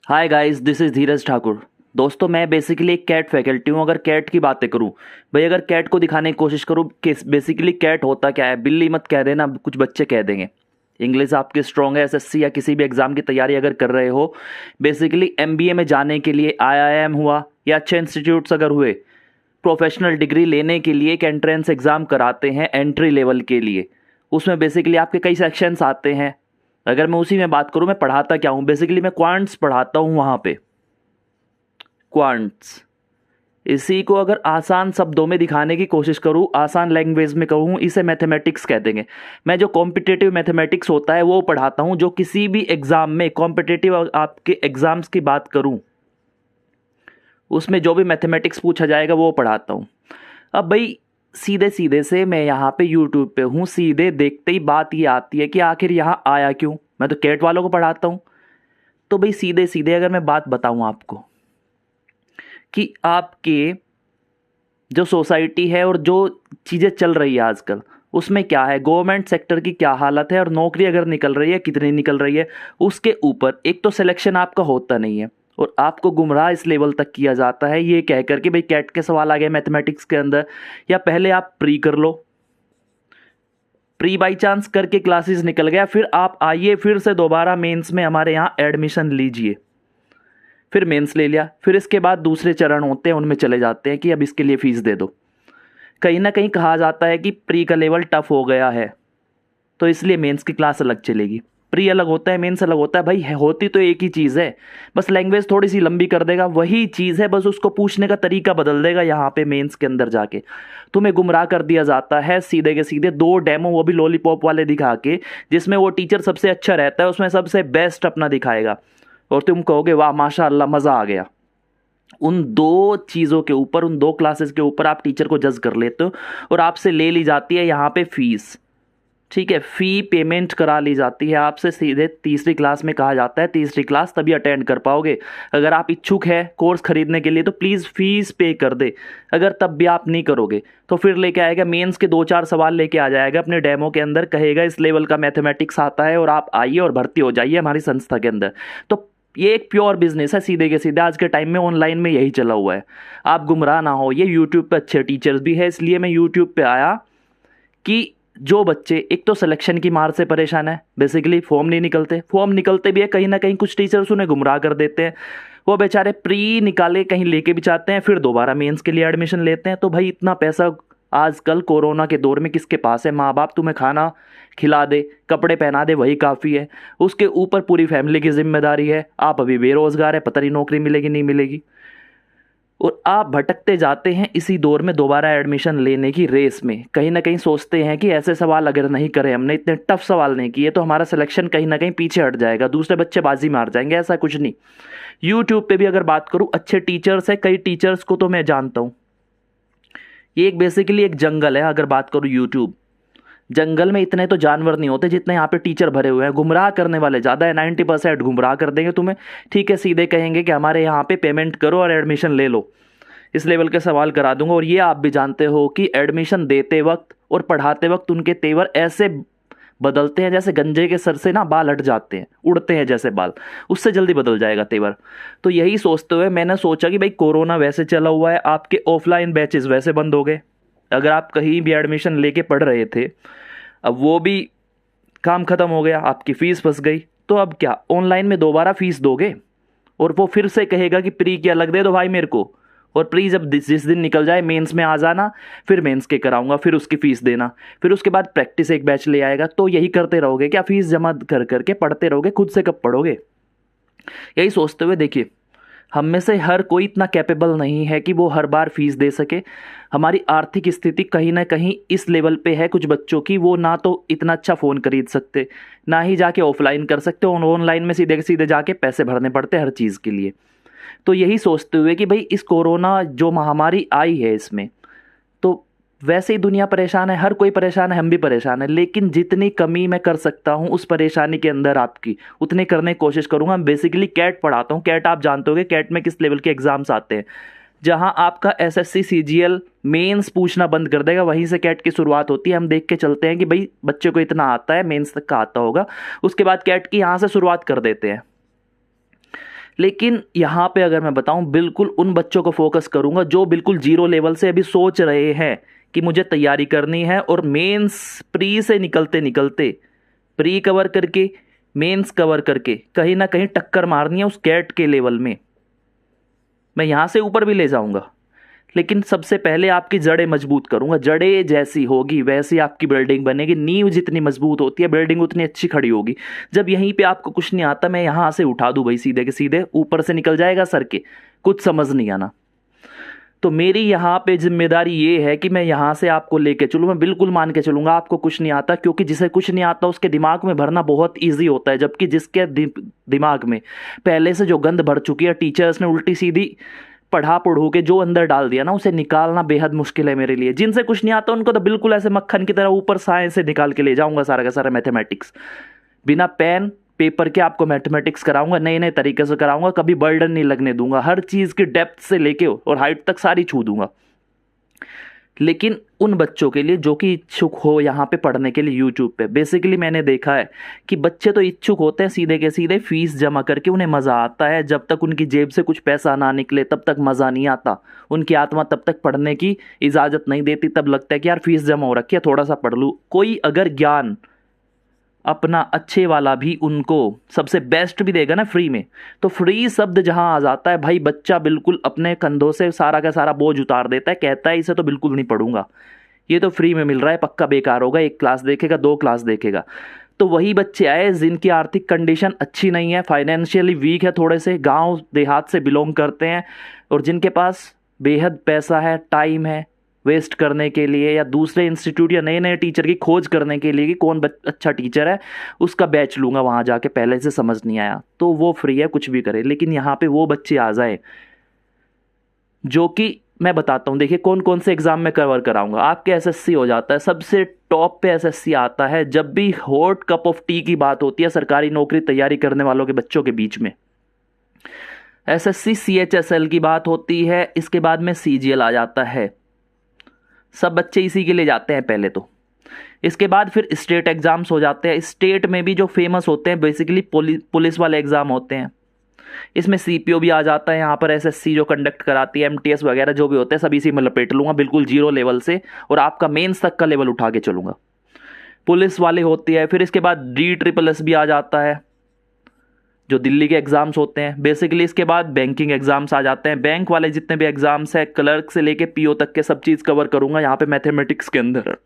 Hi guys, this is धीरज ठाकुर। दोस्तों, मैं basically एक कैट फैकल्टी हूँ। अगर कैट की बातें करूँ भाई, अगर कैट को दिखाने की कोशिश करूँ कि बेसिकली कैट होता क्या है, बिल्ली मत कह देना, कुछ बच्चे कह देंगे। इंग्लिश आपकी स्ट्रॉन्ग है, एसएससी या किसी भी एग्ज़ाम की तैयारी अगर कर रहे हो, बेसिकली एमबीए में जाने के लिए आईआईएम हुआ या अच्छे इंस्टीट्यूट्स अगर हुए, प्रोफेशनल डिग्री लेने के लिए एक एंट्रेंस एग्ज़ाम कराते हैं एंट्री लेवल के लिए। उसमें बेसिकली आपके कई सेक्शंस आते हैं। अगर मैं उसी में बात करूं, मैं पढ़ाता क्या हूं, बेसिकली मैं क्वांट्स पढ़ाता हूं वहां पे। क्वांट्स, इसी को अगर आसान शब्दों में दिखाने की कोशिश करूं, आसान लैंग्वेज में कहूं, इसे मैथमेटिक्स कह देंगे। मैं जो कॉम्पिटिटिव मैथमेटिक्स होता है वो पढ़ाता हूं, जो किसी भी एग्जाम में कॉम्पिटिटिव आपके एग्जाम्स की बात करूं उसमें जो भी मैथमेटिक्स पूछा जाएगा वो पढ़ाता हूं। अब भाई सीधे सीधे से मैं यहाँ पे यूट्यूब पे हूँ, सीधे देखते ही बात ये आती है कि आखिर यहाँ आया क्यों। मैं तो कैट वालों को पढ़ाता हूँ। तो भाई सीधे सीधे अगर मैं बात बताऊँ आपको कि आपके जो सोसाइटी है और जो चीज़ें चल रही है आजकल, उसमें क्या है, गवर्नमेंट सेक्टर की क्या हालत है और नौकरी अगर निकल रही है कितनी निकल रही है, उसके ऊपर एक तो सिलेक्शन आपका होता नहीं है और आपको गुमराह इस लेवल तक किया जाता है ये कह कर कि भाई कैट के सवाल आ गए मैथमेटिक्स के अंदर, या पहले आप प्री कर लो, प्री बाई चांस करके क्लासेस निकल गया, फिर आप आइए फिर से दोबारा मेंस में हमारे यहाँ एडमिशन लीजिए। फिर मेंस ले लिया, फिर इसके बाद दूसरे चरण होते हैं, उनमें चले जाते हैं कि अब इसके लिए फीस दे दो। कहीं ना कहीं कहा जाता है कि प्री का लेवल टफ हो गया है तो इसलिए मेंस की क्लास अलग चलेगी। प्री अलग होता है, मेंस अलग होता है। भाई होती तो एक ही चीज़ है, बस लैंग्वेज थोड़ी सी लंबी कर देगा, वही चीज़ है, बस उसको पूछने का तरीका बदल देगा। यहाँ पे मेंस के अंदर जाके तुम्हें गुमराह कर दिया जाता है सीधे के सीधे, दो डेमो वो भी लॉलीपॉप वाले दिखा के, जिसमें वो टीचर सबसे अच्छा रहता है, उसमें सबसे बेस्ट अपना दिखाएगा और तुम कहोगे वाह माशाअल्लाह मज़ा आ गया। उन दो चीज़ों के ऊपर, उन दो क्लासेस के ऊपर आप टीचर को जज कर लेते हो और आपसे ले ली जाती है यहाँ पे फीस। ठीक है, फ़ी पेमेंट करा ली जाती है आपसे। सीधे तीसरी क्लास में कहा जाता है तीसरी क्लास तभी अटेंड कर पाओगे। अगर आप इच्छुक है कोर्स खरीदने के लिए तो प्लीज़ फीस पे कर दे। अगर तब भी आप नहीं करोगे तो फिर लेके आएगा मेंस के दो चार सवाल लेके आ जाएगा अपने डेमो के अंदर, कहेगा इस लेवल का मैथमेटिक्स आता है और आप आइए और भर्ती हो जाइए हमारी संस्था के अंदर। तो ये एक प्योर बिजनेस है सीधे के सीधे। आज के टाइम में ऑनलाइन में यही चला हुआ है। आप गुमराह ना हो, ये यूट्यूब पे अच्छे टीचर्स भी है, इसलिए मैं यूट्यूब पे आया कि जो बच्चे एक तो सिलेक्शन की मार से परेशान है, बेसिकली फॉर्म नहीं निकलते, फॉर्म निकलते भी है कहीं ना कहीं कुछ टीचर्स उन्हें गुमराह कर देते हैं, वो बेचारे प्री निकाले कहीं लेके भी चाहते हैं, फिर दोबारा मेंस के लिए एडमिशन लेते हैं। तो भाई इतना पैसा आजकल कोरोना के दौर में किसके पास है। माँ बाप तुम्हें खाना खिला दे, कपड़े पहना दे, वही काफ़ी है। उसके ऊपर पूरी फैमिली की जिम्मेदारी है। आप अभी बेरोजगार है, पता नहीं नौकरी मिलेगी नहीं मिलेगी, और आप भटकते जाते हैं इसी दौर में दोबारा एडमिशन लेने की रेस में। कहीं ना कहीं सोचते हैं कि ऐसे सवाल अगर नहीं करें, हमने इतने टफ सवाल नहीं किए तो हमारा सिलेक्शन कहीं ना कहीं पीछे हट जाएगा, दूसरे बच्चे बाजी मार जाएंगे। ऐसा कुछ नहीं। यूट्यूब पे भी अगर बात करूँ, अच्छे टीचर्स है, कई टीचर्स को तो मैं जानता हूँ। ये एक बेसिकली एक जंगल है। अगर बात करूँ यूट्यूब, जंगल में इतने तो जानवर नहीं होते जितने यहाँ पे टीचर भरे हुए हैं। गुमराह करने वाले ज़्यादा है, 90% गुमराह कर देंगे तुम्हें। ठीक है, सीधे कहेंगे कि हमारे यहाँ पे पेमेंट करो और एडमिशन ले लो, इस लेवल के सवाल करा दूंगा। और ये आप भी जानते हो कि एडमिशन देते वक्त और पढ़ाते वक्त उनके तेवर ऐसे बदलते हैं जैसे गंजे के सर से ना बाल हट जाते हैं, उड़ते हैं जैसे बाल, उससे जल्दी बदल जाएगा तेवर। तो यही सोचते हुए मैंने सोचा कि भाई कोरोना वैसे चला हुआ है, आपके ऑफलाइन बैचेस वैसे बंद हो गए, अगर आप कहीं भी एडमिशन लेके पढ़ रहे थे अब वो भी काम ख़त्म हो गया, आपकी फ़ीस फंस गई, तो अब क्या ऑनलाइन में दोबारा फीस दोगे? और वो फिर से कहेगा कि प्री की अलग दे दो भाई मेरे को, और प्री जब जिस दिन निकल जाए मेंस में आ जाना, फिर मेंस के कराऊंगा, फिर उसकी फ़ीस देना, फिर उसके बाद प्रैक्टिस एक बैच ले आएगा। तो यही करते रहोगे क्या? फ़ीस जमा कर करके पढ़ते रहोगे, खुद से कब पढ़ोगे? यही सोचते हुए देखिए, हम में से हर कोई इतना कैपेबल नहीं है कि वो हर बार फीस दे सके। हमारी आर्थिक स्थिति कहीं ना कहीं इस लेवल पे है कुछ बच्चों की, वो ना तो इतना अच्छा फ़ोन खरीद सकते, ना ही जाके ऑफलाइन कर सकते, ऑनलाइन में सीधे सीधे जाके पैसे भरने पड़ते हर चीज़ के लिए। तो यही सोचते हुए कि भाई इस कोरोना जो महामारी आई है इसमें, तो वैसे ही दुनिया परेशान है, हर कोई परेशान है, हम भी परेशान है, लेकिन जितनी कमी मैं कर सकता हूँ उस परेशानी के अंदर आपकी, उतनी करने की कोशिश करूँगा। मैं बेसिकली कैट पढ़ाता हूँ। कैट आप जानते होगे कैट में किस लेवल के एग्जाम्स आते हैं, जहाँ आपका एसएससी सीजीएल मेंस पूछना बंद कर देगा, वहीं से कैट की शुरुआत होती है। हम देख के चलते हैं कि भाई बच्चे को इतना आता है, मेंस तक का आता होगा, उसके बाद कैट की यहाँ से शुरुआत कर देते हैं। लेकिन यहाँ पे अगर मैं बताऊँ, बिल्कुल उन बच्चों को फोकस करूँगा जो बिल्कुल जीरो लेवल से अभी सोच रहे हैं कि मुझे तैयारी करनी है, और मेंस प्री से निकलते निकलते, प्री कवर करके मेंस कवर करके कहीं ना कहीं टक्कर मारनी है उस कैट के लेवल में। मैं यहाँ से ऊपर भी ले जाऊँगा, लेकिन सबसे पहले आपकी जड़ें मजबूत करूंगा। जड़ें जैसी होगी वैसी आपकी बिल्डिंग बनेगी। नींव जितनी मजबूत होती है बिल्डिंग उतनी अच्छी खड़ी होगी। जब यहीं पे आपको कुछ नहीं आता, मैं यहाँ से उठा दूं भाई, सीधे के सीधे ऊपर से निकल जाएगा सर के, कुछ समझ नहीं आना। तो मेरी यहाँ पे जिम्मेदारी ये है कि मैं यहाँ से आपको लेके चलूँ। मैं बिल्कुल मान के चलूंगा आपको कुछ नहीं आता, क्योंकि जिसे कुछ नहीं आता उसके दिमाग में भरना बहुत ईजी होता है, जबकि जिसके दिमाग में पहले से जो गंद भर चुकी है, टीचर्स ने उल्टी सीधी पढ़ा पढ़ू के जो अंदर डाल दिया ना, उसे निकालना बेहद मुश्किल है मेरे लिए। जिनसे कुछ नहीं आता उनको तो बिल्कुल ऐसे मक्खन की तरह ऊपर साइंस से निकाल के ले जाऊंगा सारा का सारा मैथमेटिक्स। बिना पेन पेपर के आपको मैथमेटिक्स कराऊंगा, नए नए तरीके से कराऊंगा, कभी बर्डन नहीं लगने दूंगा। हर चीज़ की डेप्थ से लेके और हाइट तक सारी छू दूंगा। लेकिन उन बच्चों के लिए जो कि इच्छुक हो यहाँ पे पढ़ने के लिए, यूट्यूब पे बेसिकली मैंने देखा है कि बच्चे तो इच्छुक होते हैं, सीधे के सीधे फीस जमा करके उन्हें मज़ा आता है। जब तक उनकी जेब से कुछ पैसा ना निकले तब तक मज़ा नहीं आता। उनकी आत्मा तब तक पढ़ने की इजाज़त नहीं देती। तब लगता है कि यार फीस जमा हो रखी है, थोड़ा सा पढ़ लूँ। कोई अगर ज्ञान अपना अच्छे वाला भी उनको सबसे बेस्ट भी देगा ना फ्री में, तो फ्री शब्द जहां आ जाता है भाई, बच्चा बिल्कुल अपने कंधों से सारा का सारा बोझ उतार देता है, कहता है इसे तो बिल्कुल नहीं पढ़ूंगा, ये तो फ्री में मिल रहा है, पक्का बेकार होगा, एक क्लास देखेगा, दो क्लास देखेगा। तो वही बच्चे आए जिनकी आर्थिक कंडीशन अच्छी नहीं है, फाइनेंशियली वीक है, थोड़े से गांव देहात से बिलोंग करते हैं, और जिनके पास बेहद पैसा है, टाइम है वेस्ट करने के लिए, या दूसरे इंस्टीट्यूट या नए नए टीचर की खोज करने के लिए कि कौन अच्छा टीचर है, उसका बैच लूंगा वहाँ जाके, पहले से समझ नहीं आया तो वो फ्री है, कुछ भी करे। लेकिन यहाँ पे वो बच्चे आ जाए जो कि मैं बताता हूँ, देखिए कौन कौन से एग्जाम में कवर कराऊंगा। आपके एसएससी हो जाता है, सबसे टॉप पे एसएससी आता है जब भी हॉट कप ऑफ टी की बात होती है सरकारी नौकरी तैयारी करने वालों के बच्चों के बीच में। एसएससी सीएचएसएल की बात होती है, इसके बाद में सीजीएल आ जाता है, सब बच्चे इसी के लिए जाते हैं पहले तो। इसके बाद फिर स्टेट एग्जाम्स हो जाते हैं। स्टेट में भी जो फेमस होते हैं बेसिकली पुलिस वाले एग्जाम होते हैं। इसमें सीपीओ भी आ जाता है यहाँ पर, एसएससी जो कंडक्ट कराती है, एमटीएस वगैरह जो भी होते हैं सब इसी में लपेट लूंगा बिल्कुल जीरो लेवल से, और आपका मेंस तक का लेवल उठा के चलूंगा। पुलिस वाले होती है, फिर इसके बाद DSSS भी आ जाता है जो दिल्ली के एग्जाम्स होते हैं बेसिकली। इसके बाद बैंकिंग एग्जाम्स आ जाते हैं, बैंक वाले जितने भी एग्जाम्स है, क्लर्क से लेके पीओ तक के सब चीज़ कवर करूंगा यहाँ पे मैथमेटिक्स के अंदर,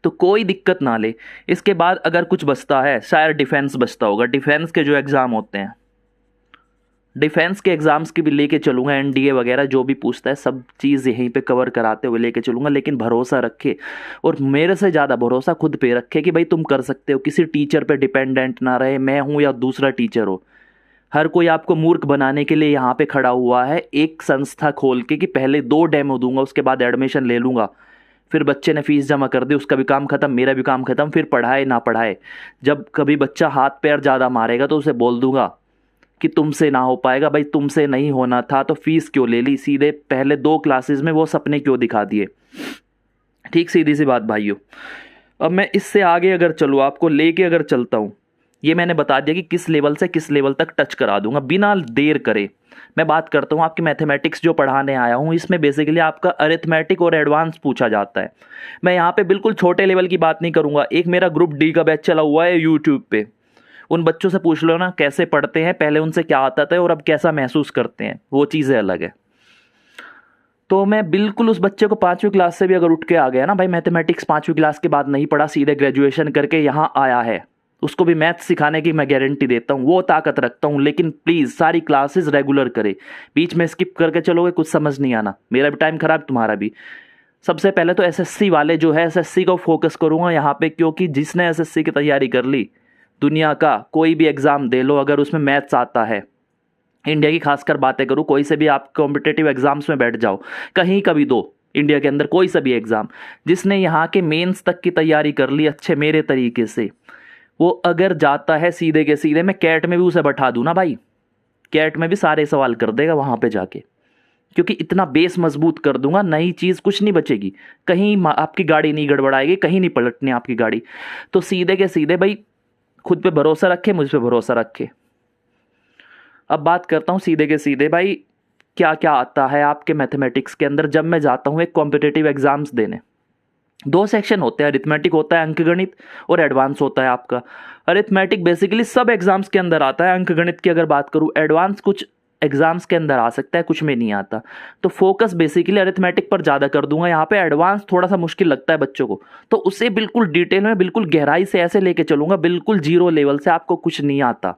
तो कोई दिक्कत ना ले। इसके बाद अगर कुछ बचता है, शायद डिफेंस बचता होगा, डिफेंस के जो एग्ज़ाम होते हैं, डिफेंस के एग्जाम्स की भी लेके चलूंगा, एनडीए वगैरह जो भी पूछता है सब चीज़ यहीं पे कवर कराते हुए लेके चलूंगा। लेकिन भरोसा रखे, और मेरे से ज़्यादा भरोसा खुद पे रखे कि भाई तुम कर सकते हो, किसी टीचर पे डिपेंडेंट ना रहे, मैं हूँ या दूसरा टीचर हो। हर कोई आपको मूर्ख बनाने के लिए यहाँ पे खड़ा हुआ है, एक संस्था खोल के कि पहले 2 डेमो दूंगा, उसके बाद एडमिशन ले लूँगा, फिर बच्चे ने फीस जमा कर दी, उसका भी काम खत्म, मेरा भी काम खत्म, फिर पढ़ाए ना पढ़ाए। जब कभी बच्चा हाथ पैर ज़्यादा मारेगा तो उसे बोल दूंगा कि तुमसे ना हो पाएगा भाई, तुमसे नहीं होना था तो फीस क्यों ले ली, सीधे पहले 2 क्लासेस में वो सपने क्यों दिखा दिए। ठीक सीधी सी बात भाइयों। अब मैं इससे आगे अगर चलूँ, आपको लेके अगर चलता हूँ, ये मैंने बता दिया कि किस लेवल से किस लेवल तक टच करा दूंगा बिना देर करे। मैं बात करता हूँ आपकी मैथमेटिक्स जो पढ़ाने आया हूँ, इसमें बेसिकली आपका अरिथमेटिक और एडवांस पूछा जाता है। मैं यहाँ पे बिल्कुल छोटे लेवल की बात नहीं करूँगा। एक मेरा ग्रुप डी का बैच चला हुआ है यूट्यूब पे, उन बच्चों से पूछ लो ना कैसे पढ़ते हैं, पहले उनसे क्या आता था और अब कैसा महसूस करते हैं, वो चीज़ें अलग है। तो मैं बिल्कुल उस बच्चे को 5वीं क्लास से भी अगर उठ के आ गया ना भाई, मैथमेटिक्स 5वीं क्लास के बाद नहीं पढ़ा, सीधे ग्रेजुएशन करके यहाँ आया है, उसको भी मैथ सिखाने की मैं गारंटी देता हूँ, वो ताकत रखता हूँ। लेकिन प्लीज़ सारी क्लासेस रेगुलर करे, बीच में स्किप करके चलोगे कुछ समझ नहीं आना, मेरा भी टाइम खराब, तुम्हारा भी। सबसे पहले तो एसएससी वाले जो है, एसएससी को फोकस करूँगा यहाँ पे, क्योंकि जिसने एसएससी की तैयारी कर ली, दुनिया का कोई भी एग्ज़ाम दे लो, अगर उसमें मैथ्स आता है, इंडिया की खासकर बातें करूँ, कोई से भी आप कॉम्पिटेटिव एग्जाम्स में बैठ जाओ, कहीं का भी दो, इंडिया के अंदर कोई सा भी एग्ज़ाम, जिसने यहाँ के मेंस तक की तैयारी कर ली अच्छे मेरे तरीके से, वो अगर जाता है सीधे के सीधे, मैं कैट में भी उसे बैठा दूँ ना भाई, कैट में भी सारे सवाल कर देगा वहाँ पे जाके, क्योंकि इतना बेस मजबूत कर दूंगा, नई चीज़ कुछ नहीं बचेगी, कहीं आपकी गाड़ी नहीं गड़बड़ाएगी, कहीं नहीं पलटनी आपकी गाड़ी। तो सीधे के सीधे भाई खुद पे भरोसा रखे, मुझ पे भरोसा रखे। अब बात करता हूँ सीधे के सीधे भाई, क्या क्या आता है आपके मैथमेटिक्स के अंदर जब मैं जाता हूँ एक कॉम्पिटिटिव एग्जाम्स देने। दो सेक्शन होते हैं, अरिथमेटिक होता है अंकगणित, और एडवांस होता है आपका। अरिथमेटिक बेसिकली सब एग्जाम्स के अंदर आता है, अंकगणित की अगर बात करूँ, एडवांस कुछ एग्जाम्स के अंदर आ सकता है, कुछ में नहीं आता। तो फोकस बेसिकली अरिथमेटिक पर ज़्यादा कर दूंगा यहाँ पे। एडवांस थोड़ा सा मुश्किल लगता है बच्चों को, तो उसे बिल्कुल डिटेल में, बिल्कुल गहराई से ऐसे लेके चलूंगा, बिल्कुल जीरो लेवल से। आपको कुछ नहीं आता,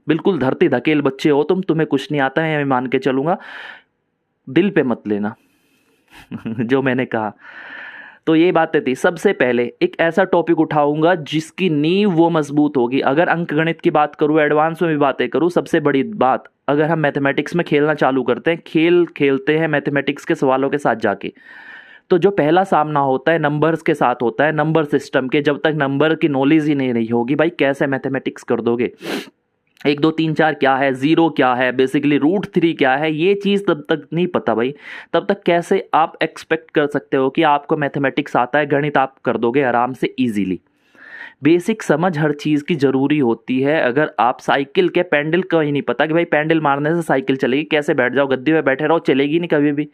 बिल्कुल धरती धकेल बच्चे हो तुम, तुम्हें कुछ नहीं आता है, मैं मान के चलूंगा, दिल पे मत लेना जो मैंने कहा। तो ये बातें थी। सबसे पहले एक ऐसा टॉपिक उठाऊंगा जिसकी नींव वो मजबूत होगी। अगर अंकगणित की बात करूं, एडवांस में भी बातें करूं, सबसे बड़ी बात, अगर हम मैथमेटिक्स में खेलना चालू करते हैं, खेल खेलते हैं मैथमेटिक्स के सवालों के साथ जाके, तो जो पहला सामना होता है नंबर्स के साथ होता है, नंबर सिस्टम के। जब तक नंबर की नॉलेज ही नहीं होगी भाई, कैसे मैथमेटिक्स कर दोगे? 1 2 3 4 क्या है, जीरो क्या है, बेसिकली √3 क्या है, ये चीज़ तब तक नहीं पता भाई, तब तक कैसे आप एक्सपेक्ट कर सकते हो कि आपको मैथमेटिक्स आता है, गणित आप कर दोगे आराम से इजीली। बेसिक समझ हर चीज़ की ज़रूरी होती है। अगर आप साइकिल के पैडल का ही नहीं पता कि भाई पैडल मारने से साइकिल चलेगी, कैसे बैठ जाओ गद्दे में बैठे रहो, चलेगी नहीं कभी भी।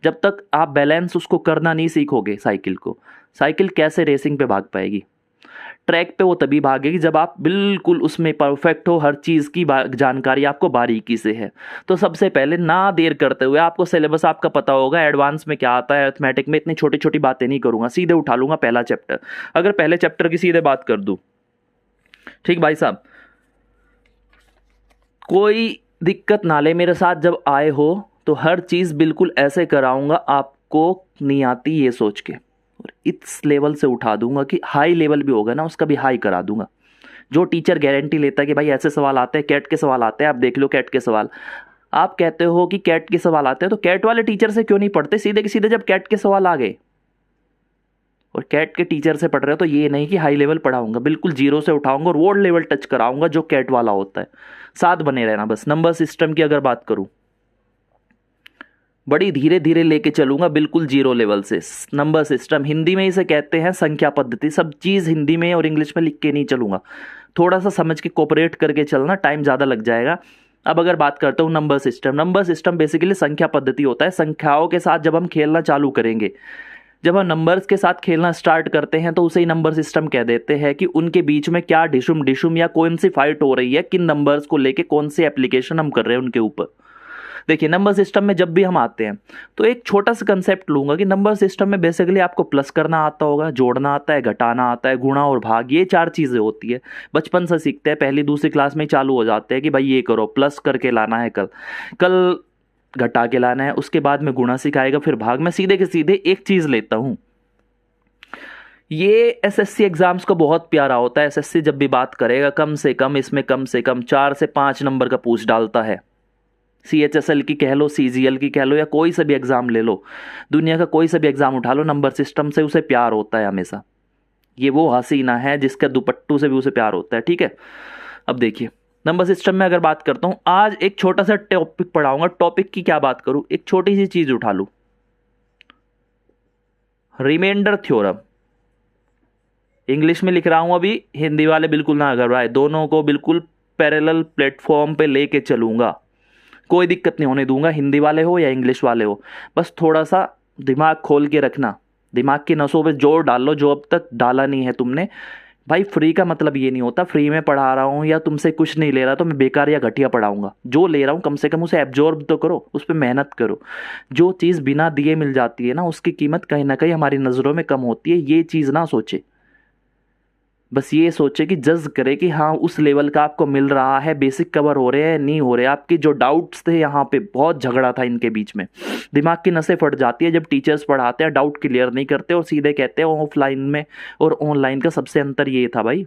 जब तक आप बैलेंस उसको करना नहीं सीखोगे साइकिल को, साइकिल कैसे रेसिंग पे भाग पाएगी? ट्रैक पे वो तभी भागेगी जब आप बिल्कुल उसमें परफेक्ट हो, हर चीज़ की जानकारी आपको बारीकी से है। तो सबसे पहले ना देर करते हुए, आपको सिलेबस आपका पता होगा एडवांस में क्या आता है, अरिथमेटिक में इतनी छोटी छोटी बातें नहीं करूंगा, सीधे उठा लूंगा पहला चैप्टर। अगर पहले चैप्टर की सीधे बात कर दूं, ठीक भाई साहब, कोई दिक्कत ना ले मेरे साथ जब आए हो, तो हर चीज़ बिल्कुल ऐसे कराऊंगा आपको नहीं आती ये सोच के, और इस लेवल से उठा दूंगा कि हाई लेवल भी होगा ना उसका भी हाई करा दूंगा। जो टीचर गारंटी लेता है कि भाई ऐसे सवाल आते हैं, कैट के सवाल आते हैं, आप देख लो कैट के सवाल, आप कहते हो कि कैट के सवाल आते हैं, तो कैट वाले टीचर से क्यों नहीं पढ़ते सीधे के सीधे? जब कैट के सवाल आ गए और कैट के टीचर से पढ़ रहे हो, तो ये नहीं कि हाई लेवल पढ़ाऊंगा, बिल्कुल जीरो से उठाऊंगा और वो लेवल टच कराऊंगा जो कैट वाला होता है। साथ बने रहना बस। नंबर सिस्टम की अगर बात करूं, बड़ी धीरे धीरे लेके चलूंगा, बिल्कुल जीरो लेवल से। नंबर सिस्टम हिंदी में इसे कहते हैं संख्या पद्धति। सब चीज़ हिंदी में और इंग्लिश में लिख के नहीं चलूंगा, थोड़ा सा समझ के कोऑपरेट करके चलना, टाइम ज़्यादा लग जाएगा। अब अगर बात करता हूँ number system, number system basically संख्या पद्धति होता है। संख्याओं के साथ जब हम खेलना चालू करेंगे, जब हम नंबर्स के साथ खेलना स्टार्ट करते हैं, तो उसे ही नंबर सिस्टम कह देते हैं कि उनके बीच में क्या डिशुम डिशुम या कौन सी फाइट हो रही है, किन नंबर्स को लेके कौन सी एप्लीकेशन हम कर रहे हैं उनके ऊपर। देखिए नंबर सिस्टम में जब भी हम आते हैं, तो एक छोटा सा कंसेप्ट लूंगा कि नंबर सिस्टम में बेसिकली आपको प्लस करना आता होगा, जोड़ना आता है, घटाना आता है, गुणा और भाग, ये 4 चीज़ें होती है। बचपन से सीखते हैं, पहली दूसरी क्लास में ही चालू हो जाते हैं कि भाई ये करो, प्लस करके लाना है, कल घटा के लाना है, उसके बाद में गुणा सिखाएगा, फिर भाग। मैं सीधे के सीधे एक चीज़ लेता हूँ, ये एसएससी एग्जाम्स को बहुत प्यारा होता है। एसएससी जब भी बात करेगा, कम से कम इसमें कम से कम 4 से 5 नंबर का पूछ डालता है। CHSL की कह लो, CGL की कह लो, या कोई सा भी एग्जाम ले लो, दुनिया का कोई सा भी एग्जाम उठा लो, नंबर सिस्टम से उसे प्यार होता है हमेशा। ये वो हसीना है जिसका दुपट्टू से भी उसे प्यार होता है, ठीक है। अब देखिए नंबर सिस्टम में अगर बात करता हूं, आज एक छोटा सा टॉपिक पढ़ाऊंगा। टॉपिक की क्या बात करूं, एक छोटी सी चीज उठा लूं, रिमाइंडर थ्योरम। इंग्लिश में लिख रहा हूं अभी, हिंदी वाले बिल्कुल ना घबराए, दोनों को बिल्कुल पैरेलल प्लेटफॉर्म पे लेके चलूंगा, कोई दिक्कत नहीं होने दूंगा, हिंदी वाले हो या इंग्लिश वाले हो। बस थोड़ा सा दिमाग खोल के रखना, दिमाग की नसों पे जोर डाल लो जो अब तक डाला नहीं है तुमने। भाई फ्री का मतलब ये नहीं होता फ्री में पढ़ा रहा हूँ या तुमसे कुछ नहीं ले रहा तो मैं बेकार या घटिया पढ़ाऊंगा। जो ले रहा हूँ कम से कम उसे एब्जॉर्ब तो करो, उस पर मेहनत करो। जो चीज़ बिना दिए मिल जाती है ना, उसकी कीमत कहीं ना कहीं हमारी नज़रों में कम होती है। ये चीज़ ना सोचे, बस ये सोचे कि जज करे कि हाँ उस लेवल का आपको मिल रहा है, बेसिक कवर हो रहे हैं नहीं हो रहे। आपके जो डाउट्स थे, यहाँ पे बहुत झगड़ा था इनके बीच में, दिमाग की नसें फट जाती है जब टीचर्स पढ़ाते हैं, डाउट क्लियर नहीं करते और सीधे कहते हैं ऑफलाइन में और ऑनलाइन का सबसे अंतर ये था भाई,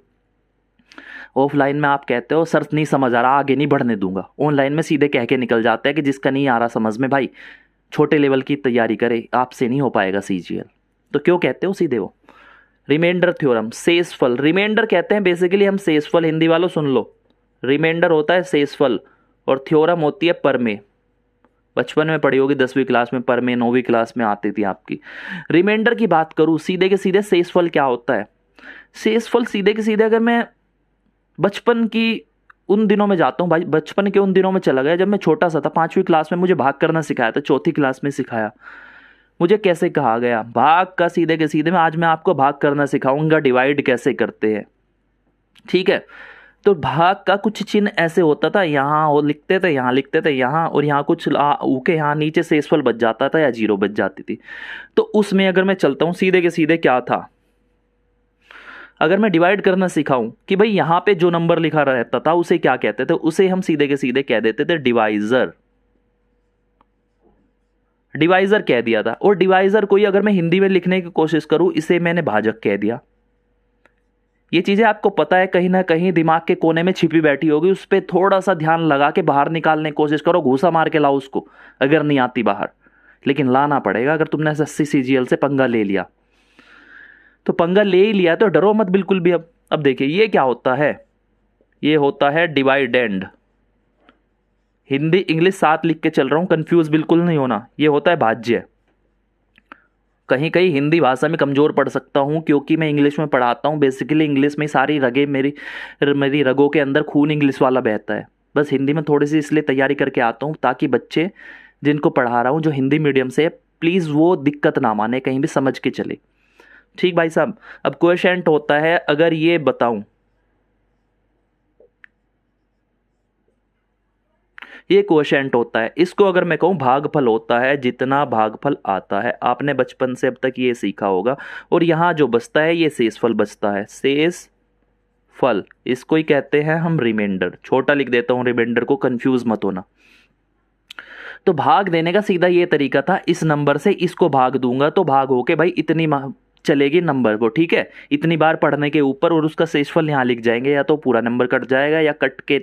ऑफलाइन में आप कहते हो सर नहीं समझ आ रहा, आगे नहीं बढ़ने दूंगा। ऑनलाइन में सीधे कह के निकल जाते हैं कि जिसका नहीं आ रहा समझ में भाई छोटे लेवल की तैयारी करे, आपसे नहीं हो पाएगा CGL। तो क्यों कहते हो सीधे वो रिमाइंडर थ्योरम, शेषफल। रिमाइंडर कहते हैं बेसिकली हम शेषफल, हिंदी वालों सुन लो, रिमाइंडर होता है शेषफल और थ्योरम होती है परमेय। बचपन में पढ़ी होगी 10वीं क्लास में, परमेय 9वीं क्लास में आती थी आपकी। रिमाइंडर की बात करूं, सीधे के सीधे शेषफल क्या होता है? शेषफल सीधे के सीधे अगर मैं बचपन की उन दिनों में जाता हूँ भाई, बचपन के उन दिनों में चला गया जब मैं छोटा सा था। 5वीं क्लास में मुझे भाग करना सिखाया था, चौथी क्लास में सिखाया। मुझे कैसे कहा गया भाग का, सीधे के सीधे में आज मैं आपको भाग करना सिखाऊंगा, डिवाइड कैसे करते हैं। ठीक है, तो भाग का कुछ चिन्ह ऐसे होता था, यहाँ और लिखते थे, यहाँ लिखते थे, यहाँ और यहाँ कुछ ऊके, यहाँ नीचे शेषफल बच जाता था या जीरो बच जाती थी। तो उसमें अगर मैं चलता हूँ सीधे के सीधे क्या था, अगर मैं डिवाइड करना सिखाऊं कि भाई यहाँ पे जो नंबर लिखा रहता था उसे क्या कहते थे, उसे हम सीधे के सीधे कह देते थे डिवाइजर। डिवाइजर कह दिया था। और डिवाइजर को ही अगर मैं हिंदी में लिखने की कोशिश करूं, इसे मैंने भाजक कह दिया। ये चीजें आपको पता है, कहीं ना कहीं दिमाग के कोने में छिपी बैठी होगी, उस पर थोड़ा सा ध्यान लगा के बाहर निकालने की कोशिश करो, घूसा मार के लाओ उसको अगर नहीं आती बाहर, लेकिन लाना पड़ेगा अगर तुमने 80 CGL से पंगा ले लिया। तो पंगा ले ही लिया तो डरो मत बिल्कुल भी। अब देखिए ये क्या होता है, ये होता है डिवाइडेंड। हिंदी इंग्लिश साथ लिख के चल रहा हूं, कंफ्यूज बिल्कुल नहीं होना। ये होता है भाज्य। कहीं कहीं हिंदी भाषा में कमजोर पड़ सकता हूं क्योंकि मैं इंग्लिश में पढ़ाता हूं। बेसिकली इंग्लिश में सारी रगें मेरी रगों के अंदर खून इंग्लिश वाला बहता है। बस हिंदी में थोड़ी सी इसलिए तैयारी करके आता हूं ताकि बच्चे जिनको पढ़ा रहा हूं जो हिंदी मीडियम से, प्लीज़ वो दिक्कत ना माने, कहीं भी समझ के चले। ठीक भाई साहब। अब क्वोशेंट होता है, अगर ये बताऊं, ये क्वोशेंट होता है, इसको अगर मैं कहूं भागफल होता है, जितना भागफल आता है। आपने बचपन से अब तक ये सीखा होगा। और यहां जो बचता है ये शेषफल बचता है, शेषफल, इसको ही कहते हैं हम रिमाइंडर। छोटा लिख देता हूं रिमाइंडर को, कंफ्यूज मत होना। तो भाग देने का सीधा ये तरीका था, इस नंबर से इसको भाग दूंगा तो भाग होके भाई इतनी चलेगी नंबर को। ठीक है, इतनी बार पढ़ने के ऊपर, और उसका शेषफल यहाँ लिख जाएंगे, या तो पूरा नंबर कट जाएगा या कट के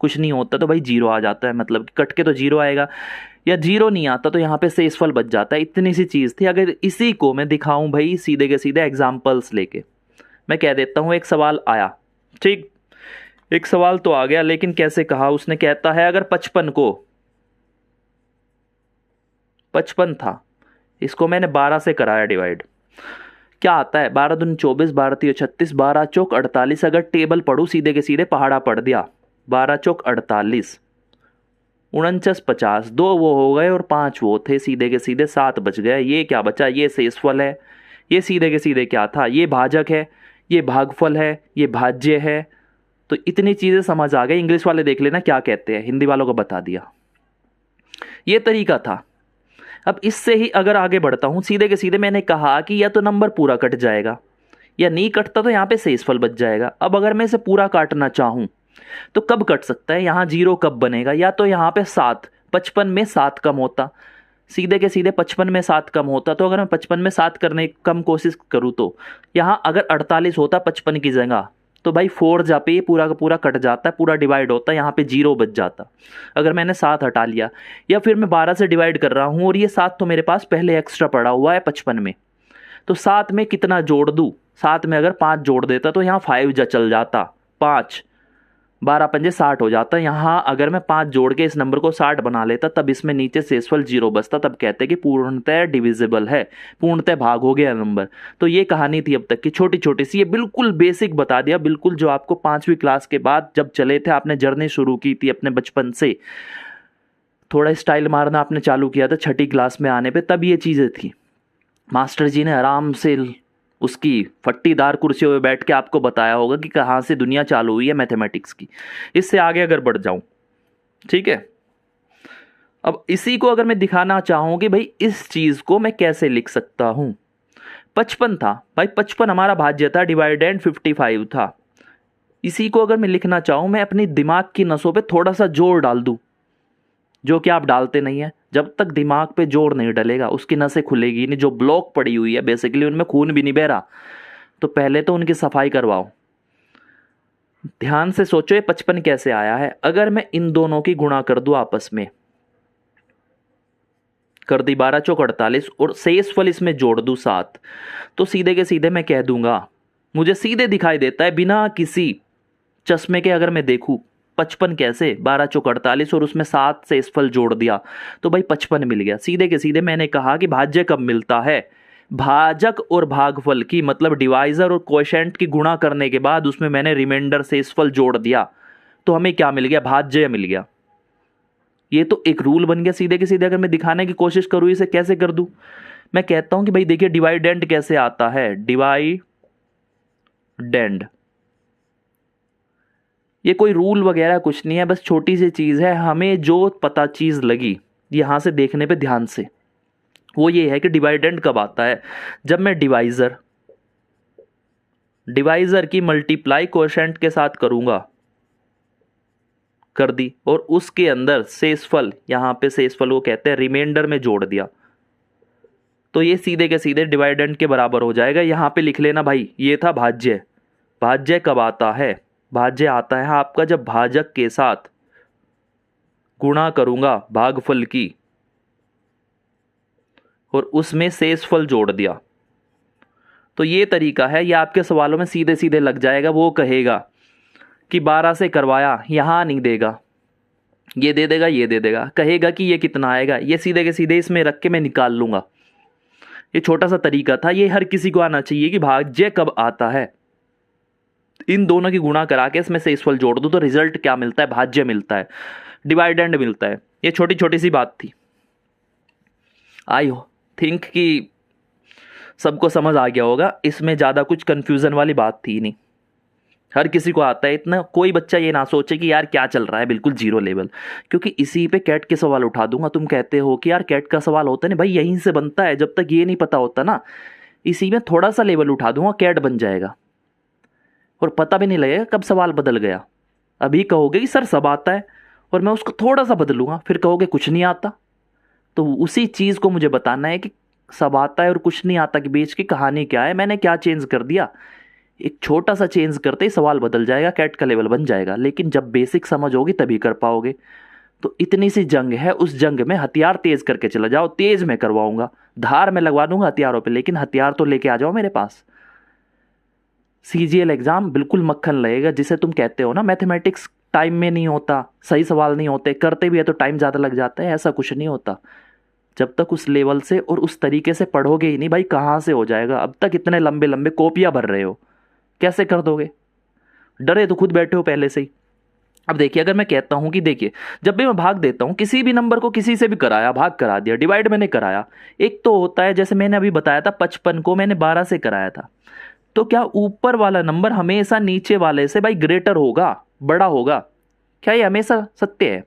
कुछ नहीं होता तो भाई जीरो आ जाता है, मतलब कट के तो जीरो आएगा, या जीरो नहीं आता तो यहाँ पे शेषफल बच जाता है। इतनी सी चीज़ थी। अगर इसी को मैं दिखाऊं भाई सीधे के सीधे एग्जाम्पल्स लेके, मैं कह देता हूँ एक सवाल आया, ठीक, एक सवाल तो आ गया, लेकिन कैसे कहा उसने, कहता है अगर 55 को, 55 था, इसको मैंने 12 से कराया डिवाइड, क्या आता है, 12 दूनी 24, 12 तिया 36, 12 चौक 48। अगर टेबल पढ़ू सीधे के सीधे पहाड़ा पढ़ दिया, 12 चौक 48, 49 50, 2 वो हो गए और 5 वो थे, सीधे के सीधे 7 बच गए। ये क्या बचा, ये शेषफल है। ये सीधे के सीधे क्या था, ये भाजक है, ये भागफल है, ये भाज्य है। तो इतनी चीजें समझ आ गई। इंग्लिश वाले देख लेना क्या कहते हैं, हिंदी वालों को बता दिया। ये तरीका था। अब इससे ही अगर आगे बढ़ता हूं, सीधे के सीधे मैंने कहा कि या तो नंबर पूरा कट जाएगा, या नहीं कटता तो यहां पे शेषफल बच जाएगा। अब अगर मैं इसे पूरा काटना चाहूं तो कब कट सकता है, यहां जीरो कब बनेगा, या तो यहां पे 7, 55 में 7 कम होता, सीधे के सीधे 55 में 7 कम होता। तो अगर मैं 55 में 7 करने की कम कोशिश करूं तो यहां अगर 48 होता 55 की जगह, तो भाई 4 जा पे ये पूरा का पूरा कट जाता है, पूरा डिवाइड होता है, यहाँ पे जीरो बच जाता अगर मैंने 7 हटा लिया। या फिर मैं 12 से डिवाइड कर रहा हूँ और ये 7 तो मेरे पास पहले एक्स्ट्रा पड़ा हुआ है 55 में, तो 7 में कितना जोड़ दूँ, 7 में अगर 5 जोड़ देता तो यहाँ 5 जा चल जाता, 5, 12 पंजे 60 हो जाता। यहाँ अगर मैं 5 जोड़ के इस नंबर को 60 बना लेता, तब इसमें नीचे शेषफल जीरो बचता, तब कहते कि पूर्णतः डिविजिबल है, पूर्णतः भाग हो गया नंबर। तो ये कहानी थी अब तक की, छोटी छोटी सी, ये बिल्कुल बेसिक बता दिया, बिल्कुल जो आपको 5वीं क्लास के बाद जब चले थे, आपने जर्नी शुरू की थी अपने बचपन से, थोड़ा स्टाइल मारना आपने चालू किया था 6ठी क्लास में आने पर, तब ये चीज़ें थी। मास्टर जी ने आराम से उसकी फट्टीदार कुर्सियों में बैठ के आपको बताया होगा कि कहाँ से दुनिया चालू हुई है मैथमेटिक्स की। इससे आगे अगर बढ़ जाऊं, ठीक है, अब इसी को अगर मैं दिखाना चाहूं कि भाई इस चीज को मैं कैसे लिख सकता हूं। 55 था भाई, 55 हमारा भाज्य था, डिवाइडेंड 55 था। इसी को अगर मैं लिखना चाहूं, मैं अपनी दिमाग की नसों पे थोड़ा सा जोर डाल दूं, जो कि आप डालते नहीं है। जब तक दिमाग पे जोर नहीं डलेगा उसकी नसें खुलेगी नहीं, जो ब्लॉक पड़ी हुई है बेसिकली उनमें खून भी नहीं बह रहा, तो पहले तो उनकी सफाई करवाओ। ध्यान से सोचो ये 55 कैसे आया है। अगर मैं इन दोनों की गुणा कर दूं आपस में, कर दी 12 चौक 48 और शेषफल इसमें जोड़ दूं 7, तो सीधे के सीधे मैं कह दूंगा, मुझे सीधे दिखाई देता है बिना किसी चश्मे के, अगर मैं देखूं 55 कैसे, 12 चौक 48 और उसमें 7 शेषफल जोड़ दिया तो भाई 55 मिल गया। सीधे के सीधे मैंने कहा कि भाज्य कब मिलता है, भाजक और भागफल की, मतलब डिवाइजर और क्वोशेंट की गुणा करने के बाद उसमें मैंने रिमाइंडर शेषफल जोड़ दिया, तो हमें क्या मिल गया, भाज्य मिल गया। ये तो एक रूल बन गया सीधे के सीधे। अगर मैं दिखाने की कोशिश करूं इसे कैसे कर दूं, मैं कहता हूं कि भाई देखिए डिवाइडेंड कैसे आता है, डिवाइडेंड, ये कोई रूल वगैरह कुछ नहीं है, बस छोटी सी चीज है, हमें जो पता चीज लगी यहां से देखने पे ध्यान से, वो ये है कि डिवाइडेंड कब आता है, जब मैं डिवाइजर की मल्टीप्लाई कोएफिशिएंट के साथ करूंगा, कर दी, और उसके अंदर शेषफल, यहां पे शेषफल वो कहते हैं रिमाइंडर में जोड़ दिया, तो ये सीधे के सीधे डिवाइडेंड के बराबर हो जाएगा। यहां पे लिख लेना भाई, ये था भाज्य। भाज्य कब आता है, भाज्य आता है आपका जब भाजक के साथ गुणा करूंगा भागफल की, और उसमें शेषफल जोड़ दिया। तो ये तरीका है, ये आपके सवालों में सीधे सीधे लग जाएगा। वो कहेगा कि 12 से करवाया, यहां नहीं देगा, ये दे देगा, ये दे देगा, कहेगा कि ये कितना आएगा, ये सीधे के सीधे इसमें रख के मैं निकाल लूंगा। ये छोटा सा तरीका था, ये हर किसी को आना चाहिए कि भाज्य कब आता है, इन दोनों की गुणा करा के इसमें शेषफल जोड़ दो तो रिजल्ट क्या मिलता है, भाज्य मिलता है, डिवाइडेंड मिलता है। ये छोटी छोटी सी बात थी, आई थिंक कि सबको समझ आ गया होगा, इसमें ज़्यादा कुछ कन्फ्यूज़न वाली बात थी नहीं, हर किसी को आता है इतना। कोई बच्चा ये ना सोचे कि यार क्या चल रहा है, बिल्कुल जीरो लेवल, क्योंकि इसी पे कैट के सवाल उठा दूंगा। तुम कहते हो कि यार कैट का सवाल होता है नहीं, भाई यहीं से बनता है, जब तक ये नहीं पता होता ना, इसी में थोड़ा सा लेवल उठा दूंगा, कैट बन जाएगा, और पता भी नहीं लगेगा कब सवाल बदल गया। अभी कहोगे कि सर सब आता है, और मैं उसको थोड़ा सा बदलूंगा, फिर कहोगे कुछ नहीं आता। तो उसी चीज़ को मुझे बताना है कि सब आता है और कुछ नहीं आता के बीच की कहानी क्या है, मैंने क्या चेंज कर दिया। एक छोटा सा चेंज करते ही सवाल बदल जाएगा, कैट का लेवल बन जाएगा। लेकिन जब बेसिक समझ होगी तभी कर पाओगे। तो इतनी सी जंग है, उस जंग में हथियार तेज करके चला जाओ, तेज मैं करवाऊंगा, धार में लगवा दूंगा हथियारों पे, लेकिन हथियार तो लेके आ जाओ मेरे पास। सीजीएल एग्जाम बिल्कुल मक्खन लगेगा, जिसे तुम कहते हो ना मैथमेटिक्स टाइम में नहीं होता, सही सवाल नहीं होते, करते भी है तो टाइम ज़्यादा लग जाता है, ऐसा कुछ नहीं होता। जब तक उस लेवल से और उस तरीके से पढ़ोगे ही नहीं भाई, कहाँ से हो जाएगा। अब तक इतने लंबे लंबे कॉपियां भर रहे हो, कैसे कर दोगे, डरे तो खुद बैठे हो पहले से ही। अब देखिए, अगर मैं कहता हूं कि देखिए जब भी मैं भाग देता हूं, किसी भी नंबर को किसी से भी कराया, भाग करा दिया, डिवाइड मैंने कराया, एक तो होता है जैसे मैंने अभी बताया था 55 को मैंने 12 से कराया था, तो क्या ऊपर वाला नंबर हमेशा नीचे वाले से भाई ग्रेटर होगा, बड़ा होगा, क्या ये हमेशा सत्य है?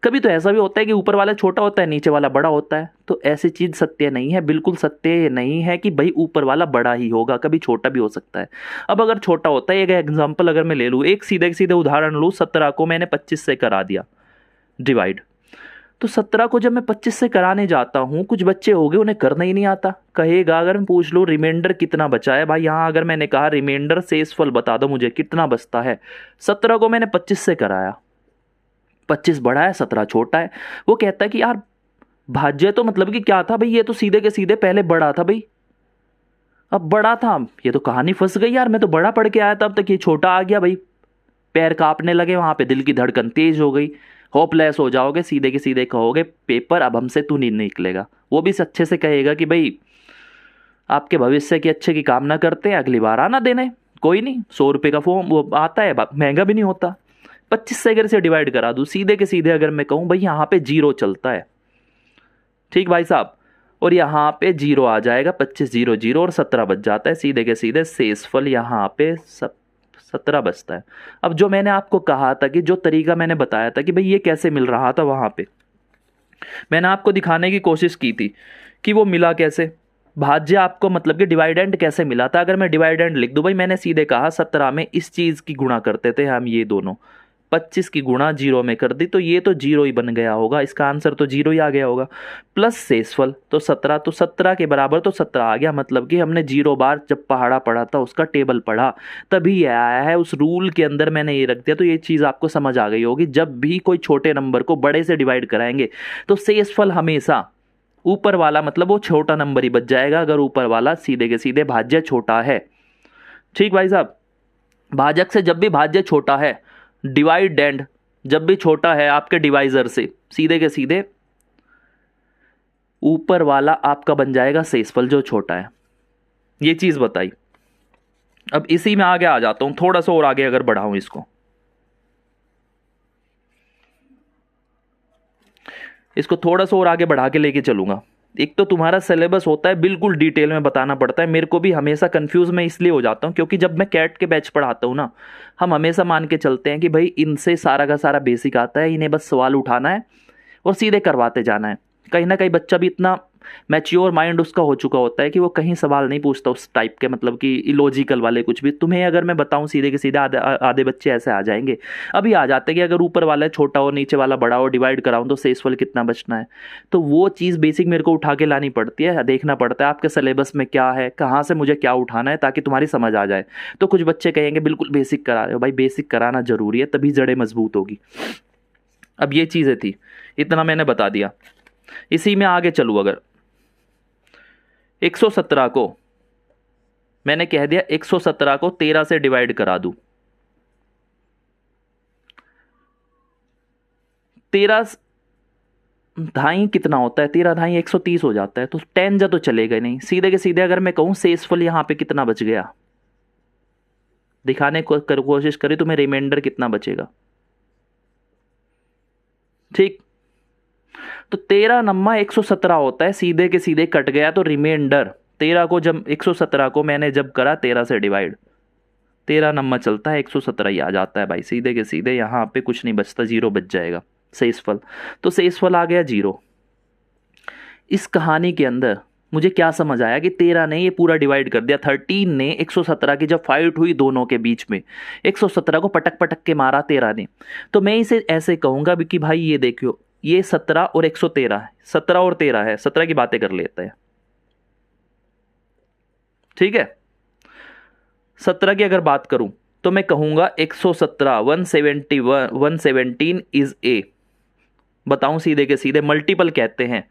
कभी तो ऐसा भी होता है कि ऊपर वाला छोटा होता है, नीचे वाला बड़ा होता है, तो ऐसी चीज सत्य नहीं है, बिल्कुल सत्य नहीं है कि भाई ऊपर वाला बड़ा ही होगा, कभी छोटा भी हो सकता है। अब अगर छोटा होता है, एक एग्जांपल अगर मैं ले लूँ, एक सीधे सीधे उदाहरण लूँ, 17 को मैंने 25 से करा दिया डिवाइड, तो 17 को जब मैं 25 से कराने जाता हूँ, कुछ बच्चे हो गए उन्हें करना ही नहीं आता, कहेगा अगर मैं पूछ लूँ रिमाइंडर कितना बचा है, भाई यहाँ अगर मैंने कहा रिमाइंडर शेषफल बता दो मुझे कितना बचता है, 17 को मैंने 25 से कराया, 25 बड़ा है 17 छोटा है, वो कहता है कि यार भाज्य तो मतलब कि क्या था भाई, ये तो सीधे के सीधे पहले बड़ा था भाई, अब बड़ा था, ये तो कहानी फंस गई यार, मैं तो बड़ा पढ़ के आया था, अब तक ये छोटा आ गया भाई, पैर कांपने लगे, वहां पे दिल की धड़कन तेज हो गई, होपलेस हो जाओगे, सीधे के सीधे कहोगे पेपर अब हमसे तू नहीं निकलेगा। वो भी अच्छे से कहेगा कि भाई आपके भविष्य के अच्छे की कामना करते हैं, अगली बार आना देने, कोई नहीं, 100 रुपये का फॉर्म वो आता है, महंगा भी नहीं होता। 25 से अगर से डिवाइड करा दूं सीधे के सीधे, अगर मैं कहूं भाई यहाँ पे 0 चलता है, ठीक भाई साहब, और यहाँ पे 0 आ जाएगा, 25 0 0 और 17 बच जाता है, सीधे के सीधे शेषफल यहाँ पे 17 बचता है। अब जो मैंने आपको कहा था कि जो तरीका मैंने बताया था कि भाई ये कैसे मिल रहा था, वहां पे मैंने आपको दिखाने की कोशिश की थी कि वो मिला कैसे, भाज्य आपको मतलब कि डिवाइडेंड कैसे मिला था। अगर मैं डिवाइडेंड लिख दूं, भाई मैंने सीधे कहा 17 में इस चीज की गुणा करते थे हम, ये दोनों 25 की गुणा 0 में कर दी, तो ये तो 0 ही बन गया होगा, इसका आंसर तो 0 ही आ गया होगा, प्लस शेषफल तो 17, तो 17 के बराबर तो 17 आ गया, मतलब कि हमने 0 बार जब पहाड़ा पढ़ा था उसका टेबल पढ़ा तभी ये आया है, उस रूल के अंदर मैंने ये रख दिया। तो ये चीज़ आपको समझ आ गई होगी, जब भी कोई छोटे नंबर को बड़े से डिवाइड कराएंगे तो शेषफल हमेशा ऊपर वाला, मतलब वो छोटा नंबर ही बच जाएगा, अगर ऊपर वाला सीधे के सीधे भाज्य छोटा है। ठीक भाई साहब, भाजक से जब भी भाज्य छोटा है, डिवाइडेंड जब भी छोटा है आपके डिवाइजर से, सीधे के सीधे ऊपर वाला आपका बन जाएगा शेषफल जो छोटा है। ये चीज बताई। अब इसी में आगे आ जाता हूं, थोड़ा सा और आगे अगर बढ़ाऊं इसको, इसको थोड़ा सा और आगे बढ़ा के लेके चलूंगा। एक तो तुम्हारा सिलेबस होता है बिल्कुल डिटेल में बताना पड़ता है, मेरे को भी हमेशा कंफ्यूज मैं इसलिए हो जाता हूँ क्योंकि जब मैं कैट के बैच पढ़ाता हूँ ना, हम हमेशा मान के चलते हैं कि भाई इनसे सारा का सारा बेसिक आता है, इन्हें बस सवाल उठाना है और सीधे करवाते जाना है। कहीं ना कहीं बच्चा भी इतना मैच्योर माइंड उसका हो चुका होता है कि वो कहीं सवाल नहीं पूछता उस टाइप के, मतलब कि इलॉजिकल वाले कुछ भी। तुम्हें अगर मैं बताऊं सीधे के सीधे आधे आधे बच्चे ऐसे आ जाएंगे, अभी आ जाते हैं कि अगर ऊपर वाला छोटा हो नीचे वाला बड़ा हो, डिवाइड कराऊं तो शेषफल कितना बचना है। तो वो चीज़ बेसिक मेरे को उठा के लानी पड़ती है, देखना पड़ता है आपके सिलेबस में क्या है, कहाँ से मुझे क्या उठाना है ताकि तुम्हारी समझ आ जाए। तो कुछ बच्चे कहेंगे बिल्कुल बेसिक करा रहे हो, भाई बेसिक कराना जरूरी है, तभी जड़ें मजबूत होगी। अब ये चीज़ें थी, इतना मैंने बता दिया। इसी में आगे चलूँ, अगर 117 को मैंने कह दिया 117 को 13 से डिवाइड करा दूं, 13 ढाई कितना होता है, 13 ढाई 130 हो जाता है, तो 10 जा तो चलेगा नहीं। सीधे के सीधे अगर मैं कहूं शेषफल यहां पे कितना बच गया, दिखाने को कोशिश करें तो मैं रिमाइंडर कितना बचेगा। ठीक, तो 13 नम्मा 117 होता है, सीधे के सीधे कट गया तो रिमाइंडर 13 को जब 117 को मैंने जब करा 13 से डिवाइड, 13 नंबर चलता है 117 ही आ जाता है भाई, सीधे के सीधे यहाँ पे कुछ नहीं बचता, जीरो बच जाएगा शेषफल। तो शेषफल आ गया जीरो। इस कहानी के अंदर मुझे क्या समझ आया कि 13 ने ये पूरा डिवाइड कर दिया, 13 ने 117 की जब फाइट हुई दोनों के बीच में, 117 को पटक पटक के मारा 13 ने। तो मैं इसे ऐसे कहूंगा भी कि भाई ये देखियो, ये 17 और 113 है, 17 और 13 है, 17 की बातें कर लेते हैं, ठीक है। 17 की अगर बात करूं तो मैं कहूंगा 117 171 117 इज ए, बताऊं सीधे के सीधे, मल्टीपल कहते हैं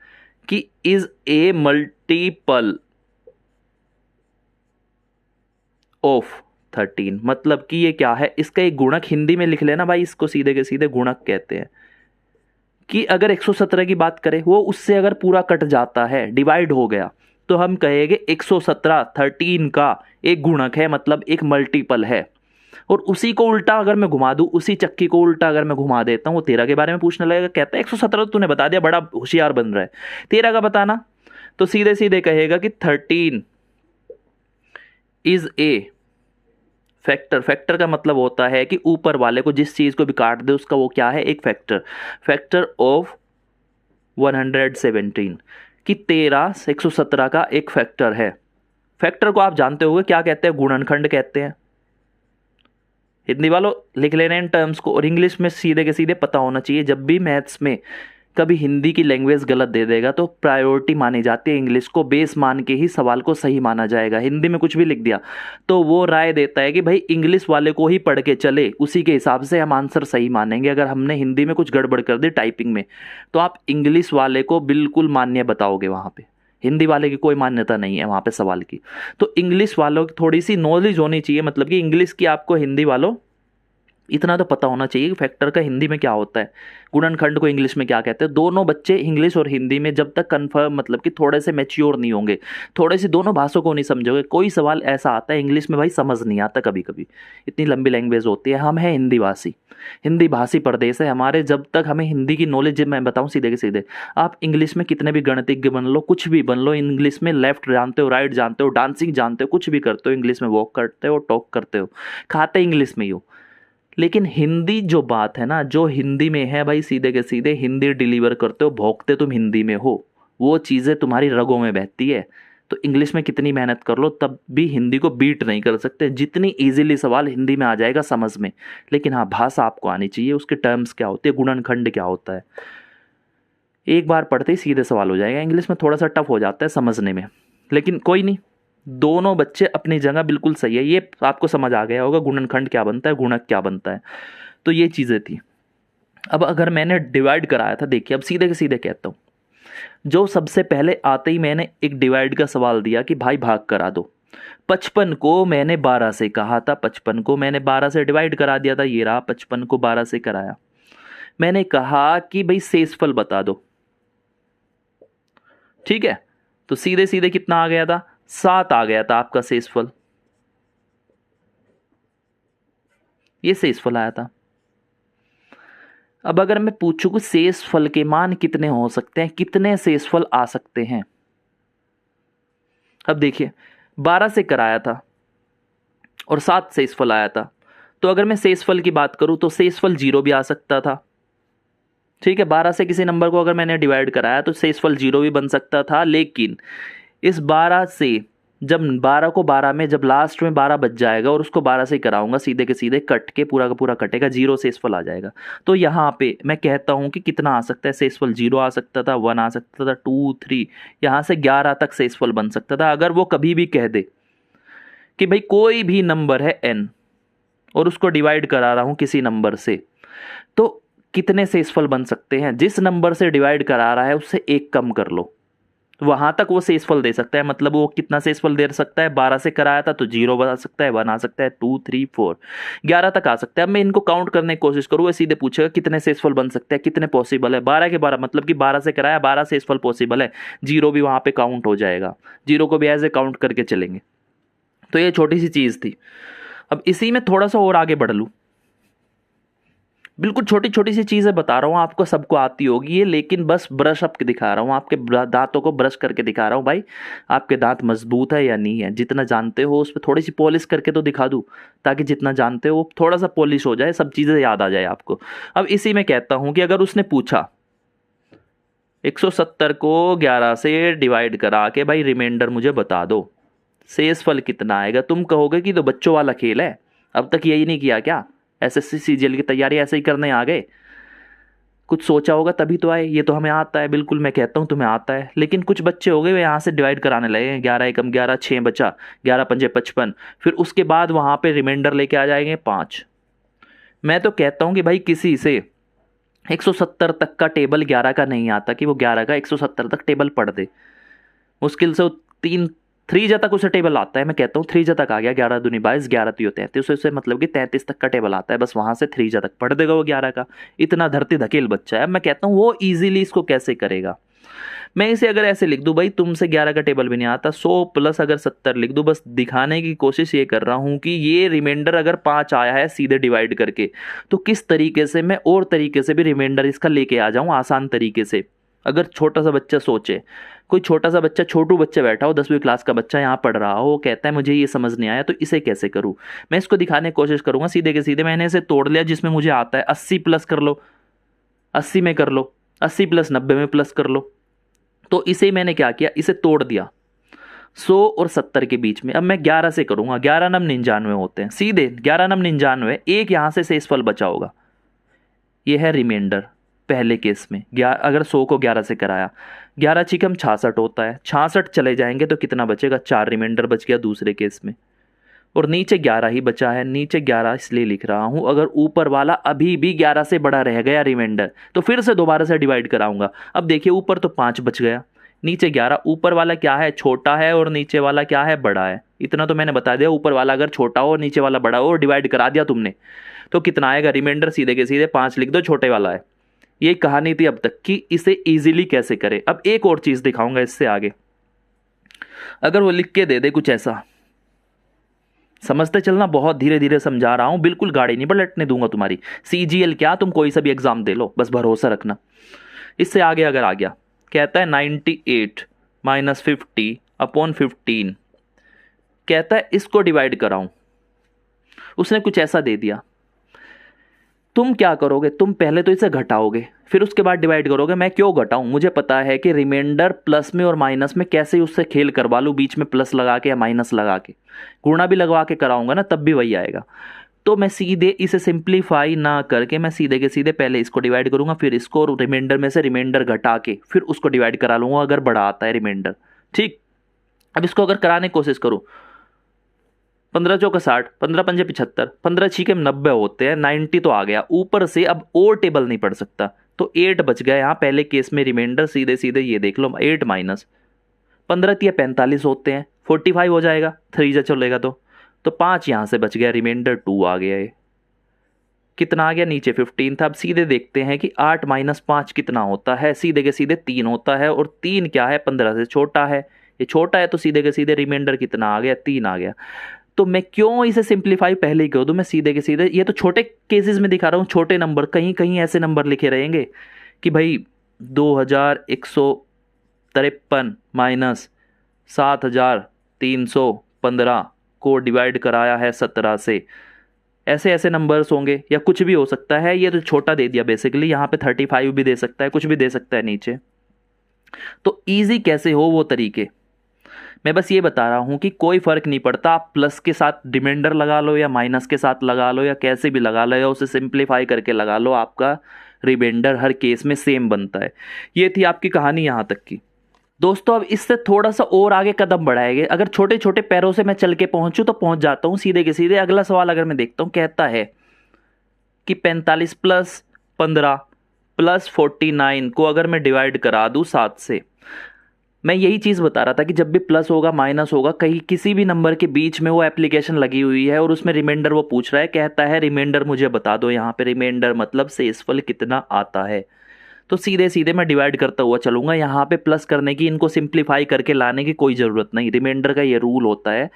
कि इज ए मल्टीपल ऑफ 13, मतलब कि ये क्या है, इसका एक गुणक हिंदी में लिख लेना भाई, इसको सीधे के सीधे गुणक कहते हैं। कि अगर 117 की बात करें, वो उससे अगर पूरा कट जाता है, डिवाइड हो गया, तो हम कहेंगे 117 13 का एक गुणक है, मतलब एक मल्टीपल है। और उसी को उल्टा अगर मैं घुमा दूं, उसी चक्की को उल्टा अगर मैं घुमा देता हूं, वो 13 के बारे में पूछने लगेगा, कहता है 117 तो तूने बता दिया, बड़ा होशियार बन रहा है, 13 का बताना। तो सीधे सीधे कहेगा कि 13 इज ए फैक्टर। फैक्टर का मतलब होता है कि ऊपर वाले को जिस चीज को भी काट दे उसका वो क्या है, एक फैक्टर। फैक्टर ऑफ 117, कि 13 117 का एक फैक्टर है। फैक्टर को आप जानते होंगे क्या कहते हैं, गुणनखंड कहते हैं। हिंदी वालों लिख लेना इन टर्म्स को, और इंग्लिश में सीधे के सीधे पता होना चाहिए। जब भी मैथ्स में कभी हिंदी की लैंग्वेज गलत दे देगा तो प्रायोरिटी मानी जाती है, इंग्लिश को बेस मान के ही सवाल को सही माना जाएगा। हिंदी में कुछ भी लिख दिया तो वो राय देता है कि भाई इंग्लिश वाले को ही पढ़ के चले, उसी के हिसाब से हम आंसर सही मानेंगे। अगर हमने हिंदी में कुछ गड़बड़ कर दी टाइपिंग में, तो आप इंग्लिश वाले को बिल्कुल मान्य बताओगे वहाँ पे, हिंदी वाले की कोई मान्यता नहीं है वहाँ पे सवाल की। तो इंग्लिश वालों की थोड़ी सी नॉलेज होनी चाहिए, मतलब कि इंग्लिश की आपको हिंदी वालों इतना तो पता होना चाहिए कि फैक्टर का हिंदी में क्या होता है, गुणनखंड को इंग्लिश में क्या कहते हैं। दोनों बच्चे इंग्लिश और हिंदी में जब तक कंफर्म, मतलब कि थोड़े से मैच्योर नहीं होंगे, थोड़े से दोनों भाषाओं को नहीं समझोगे, कोई सवाल ऐसा आता है इंग्लिश में भाई समझ नहीं आता कभी कभी, इतनी लंबी लैंग्वेज होती है। हम हैं हिंदी भाषी, हिंदी भाषी प्रदेश है हमारे, जब तक हमें हिंदी की नॉलेज, मैं बताऊं सीधे के सीधे, आप इंग्लिश में कितने भी गणितज्ञ बन लो, कुछ भी बन लो, इंग्लिश में लेफ्ट जानते हो, राइट जानते हो, डांसिंग जानते हो, कुछ भी करते हो, इंग्लिश में वॉक करते हो, टॉक करते हो, खाते इंग्लिश में ही हो। लेकिन हिंदी जो बात है ना, जो हिंदी में है भाई, सीधे के सीधे हिंदी डिलीवर करते हो, भोंकते तुम हिंदी में हो, वो चीज़ें तुम्हारी रगों में बहती है। तो इंग्लिश में कितनी मेहनत कर लो तब भी हिंदी को बीट नहीं कर सकते, जितनी इजीली सवाल हिंदी में आ जाएगा समझ में। लेकिन हाँ, भाषा आपको आनी चाहिए, उसके टर्म्स क्या होते हैं, गुणनखंड क्या होता है, एक बार पढ़ते ही सीधे सवाल हो जाएगा। इंग्लिश में थोड़ा सा टफ हो जाता है समझने में, लेकिन कोई नहीं, दोनों बच्चे अपनी जगह बिल्कुल सही है। ये आपको समझ आ गया होगा गुणनखंड क्या बनता है, गुणक क्या बनता है। तो ये चीज़ें थी। अब अगर मैंने डिवाइड कराया था, देखिए अब सीधे के सीधे कहता हूँ, जो सबसे पहले आते ही मैंने एक डिवाइड का सवाल दिया कि भाई भाग करा दो। 55 को मैंने 12 से कहा था, 55 को मैंने 12 से डिवाइड करा दिया था, ये रहा 55 को 12 से कराया। मैंने कहा कि भाई शेषफल बता दो, ठीक है। तो सीधे सीधे कितना आ गया था, 7 आ गया था आपका शेषफल, ये शेषफल आया था। अब अगर मैं पूछूं कि शेषफल के मान कितने हो सकते हैं, कितने शेषफल आ सकते हैं। अब देखिए 12 से कराया था और 7 शेषफल आया था, तो अगर मैं शेषफल की बात करूं तो शेषफल 0 भी आ सकता था। ठीक है, 12 से किसी नंबर को अगर मैंने डिवाइड कराया तो शेषफल 0 भी बन सकता था, लेकिन इस 12 से जब 12 को 12 में जब लास्ट में 12 बच जाएगा और उसको 12 से कराऊंगा, सीधे के सीधे कट के पूरा का पूरा कटेगा, 0 शेषफल आ जाएगा। तो यहाँ पे मैं कहता हूँ कि कितना आ सकता है शेषफल, 0 आ सकता था, 1 आ सकता था, 2 3, यहाँ से 11 तक शेषफल बन सकता था। अगर वो कभी भी कह दे कि भाई कोई भी नंबर है n और उसको डिवाइड करा रहा हूँ किसी नंबर से, तो कितने शेषफल बन सकते हैं, जिस नंबर से डिवाइड करा रहा है उससे एक कम कर लो, वहां तक वो शेषफल दे सकता है। मतलब वो कितना शेषफल दे सकता है, 12 से कराया था तो 0 बना सकता है, 1 आ सकता है, 2 3 4, 11 तक आ सकता है। अब मैं इनको काउंट करने की कोशिश करूँ, सीधे पूछेगा कितने शेषफल बन सकते हैं, कितने पॉसिबल है, 12 के 12, मतलब कि 12 से कराया, 12 शेषफल पॉसिबल है, 0 भी वहां पे काउंट हो जाएगा, 0 को भी ऐसे काउंट करके चलेंगे। तो ये छोटी सी चीज थी। अब इसी में थोड़ा सा और आगे बढ़ लूं, बिल्कुल छोटी छोटी सी चीजें बता रहा हूँ आपको, सबको आती होगी ये, लेकिन बस ब्रश अप दिखा रहा हूँ, आपके दांतों को ब्रश करके दिखा रहा हूँ भाई, आपके दांत मजबूत है या नहीं है। जितना जानते हो उस पर थोड़ी सी पॉलिश करके तो दिखा दूँ, ताकि जितना जानते हो थोड़ा सा पॉलिश हो जाए, सब चीजें याद आ जाए आपको। अब इसी में कहता हूँ कि अगर उसने पूछा 170 को 11 से डिवाइड करा के भाई रिमाइंडर मुझे बता दो, शेषफल कितना आएगा, तुम कहोगे कि तो बच्चों वाला खेल है, अब तक यही नहीं किया क्या, एसएससी सीजीएल की तैयारी ऐसे ही करने आ गए, कुछ सोचा होगा तभी तो आए, ये तो हमें आता है, बिल्कुल मैं कहता हूँ तुम्हें आता है। लेकिन कुछ बच्चे हो गए वे यहाँ से डिवाइड कराने लगे, 11 एकम 11, 6 बचा, 11 पंजे 55, फिर उसके बाद वहाँ पे रिमाइंडर लेके आ जाएंगे 5। मैं तो कहता हूँ कि भाई किसी से 170 तक का टेबल 11 का नहीं आता कि वो 11 का 170 तक टेबल पढ़ दे, मुश्किल से 3 तक उसे टेबल आता है। मैं कहता हूँ 3 तक आ गया, 11 दूनी 22, 11 तीयो 33, उससे मतलब कि 33 तक का टेबल आता है, बस वहां से 3 तक पढ़ देगा वो 11 का। इतना धरती धकेल बच्चा है, मैं कहता हूँ वो इजीली इसको कैसे करेगा। मैं इसे अगर ऐसे लिख दूं, भाई तुमसे 11 का टेबल भी नहीं आता, 100 प्लस अगर 70 लिख दूं, बस दिखाने की कोशिश ये कर रहा हूं कि ये रिमाइंडर अगर 5 आया है सीधे डिवाइड करके, तो किस तरीके से मैं और तरीके से भी रिमाइंडर इसका लेके आ जाऊं आसान तरीके से। अगर छोटा सा बच्चा सोचे, कोई छोटा सा बच्चा, छोटू बच्चा बैठा हो, 10वीं क्लास का बच्चा यहाँ पढ़ रहा हो, कहता है मुझे ये समझ नहीं आया तो इसे कैसे करूँ, मैं इसको दिखाने की कोशिश करूंगा। सीधे के सीधे मैंने इसे तोड़ लिया, जिसमें मुझे आता है 80 प्लस कर लो, 80 में कर लो, 80 प्लस 90 में प्लस कर लो। तो इसे मैंने क्या किया, इसे तोड़ दिया 100 और 70 के बीच में। अब मैं 11 से करूंगा, 11 नम 99 होते हैं, सीधे 11 नम 99, एक यहां से शेषफल बचा होगा, ये है रिमाइंडर पहले केस में। अगर 100 को 11 से कराया, 11 छिकम 66 होता है, 66 चले जाएंगे तो कितना बचेगा, 4 रिमाइंडर बच गया दूसरे केस में, और नीचे 11 ही बचा है। नीचे 11 इसलिए लिख रहा हूं, अगर ऊपर वाला अभी भी 11 से बड़ा रह गया रिमाइंडर, तो फिर से दोबारा से डिवाइड कराऊंगा। अब देखिए ऊपर तो 5 बच गया, नीचे 11, ऊपर वाला क्या है, छोटा है, और नीचे वाला क्या है, बड़ा है। इतना तो मैंने बता दिया, ऊपर वाला अगर छोटा हो, नीचे वाला बड़ा हो, और डिवाइड करा दिया तुमने, तो कितना आएगा रिमाइंडर, सीधे के सीधे 5 लिख दो, छोटे वाला है। ये कहानी थी अब तक कि इसे इजीली कैसे करें। अब एक और चीज दिखाऊंगा इससे आगे, अगर वो लिख के दे दे कुछ ऐसा, समझते चलना, बहुत धीरे धीरे समझा रहा हूं, बिल्कुल गाड़ी नहीं पलटने दूंगा तुम्हारी। सीजीएल क्या, तुम कोई सा भी एग्जाम दे लो, बस भरोसा रखना। इससे आगे अगर आ गया, कहता है 98 माइनस 50 अपॉन 15, कहता है इसको डिवाइड कराऊं, उसने कुछ ऐसा दे दिया। तुम क्या करोगे, तुम पहले तो इसे घटाओगे, फिर उसके बाद डिवाइड करोगे। मैं क्यों घटाऊं, मुझे पता है कि रिमाइंडर प्लस में और माइनस में कैसे उससे खेल करवा लूं, बीच में प्लस लगा के या माइनस लगा के, गुणा भी लगवा के कराऊंगा ना, तब भी वही आएगा। तो मैं सीधे इसे सिंप्लीफाई ना करके मैं सीधे के सीधे पहले इसको डिवाइड करूंगा, फिर इसको, और रिमाइंडर में से रिमाइंडर घटा के फिर उसको डिवाइड करा लूंगा अगर बड़ा आता है रिमाइंडर। ठीक, अब इसको अगर कराने की कोशिश करूं, 15 चौका 60, 15 पंजे 75, 15 छीके 90 होते हैं, 90 तो आ गया। ऊपर से अब और टेबल नहीं पढ़ सकता, तो 8 बच गया यहाँ पहले केस में रिमाइंडर। सीधे सीधे ये देख लो, 8 माइनस 15 तिया 45 होते हैं, 45 हो जाएगा, 3 जा चलेगा तो 5 यहाँ से बच गया, रिमाइंडर 2 आ गया। ये कितना आ गया, नीचे 15 था। अब सीधे देखते हैं कि 8 माइनस 5 कितना होता है, सीधे के सीधे 3 होता है, और 3 क्या है, 15 से छोटा है, ये छोटा है, तो सीधे के सीधे रिमाइंडर कितना आ गया, 3 आ गया। तो मैं क्यों इसे सिंप्लीफाई पहले ही कर दूं, मैं सीधे के सीधे, ये तो छोटे केसेस में दिखा रहा हूँ, छोटे नंबर, कहीं कहीं ऐसे नंबर लिखे रहेंगे कि भाई 2153 माइनस 7315 को डिवाइड कराया है 17 से, ऐसे ऐसे नंबर्स होंगे, या कुछ भी हो सकता है। ये तो छोटा दे दिया बेसिकली, यहाँ पे 35 भी दे सकता है, कुछ भी दे सकता है नीचे। तो इजी कैसे हो वो तरीके, मैं बस ये बता रहा हूँ कि कोई फर्क नहीं पड़ता, आप प्लस के साथ रिमाइंडर लगा लो या माइनस के साथ लगा लो या कैसे भी लगा लो या उसे सिंप्लीफाई करके लगा लो, आपका रिमाइंडर हर केस में सेम बनता है। ये थी आपकी कहानी यहाँ तक की। दोस्तों अब इससे थोड़ा सा और आगे कदम बढ़ाएंगे, अगर छोटे छोटे पैरों से मैं चल के पहुंचूं तो पहुंच जाता हूं सीधे के सीधे। अगला सवाल अगर मैं देखता हूं, कहता है कि 45 प्लस 15 प्लस 49 को अगर मैं डिवाइड करा दूं 7 से, मैं यही चीज़ बता रहा था कि जब भी प्लस होगा माइनस होगा, कहीं किसी भी नंबर के बीच में वो एप्लीकेशन लगी हुई है और उसमें रिमाइंडर वो पूछ रहा है, कहता है रिमाइंडर मुझे बता दो। यहाँ पे रिमाइंडर मतलब शेषफल कितना आता है, तो सीधे सीधे मैं डिवाइड करता हुआ चलूंगा। यहाँ पे प्लस करने की, इनको सिंप्लीफाई करके लाने की कोई ज़रूरत नहीं। रिमाइंडर का ये रूल होता है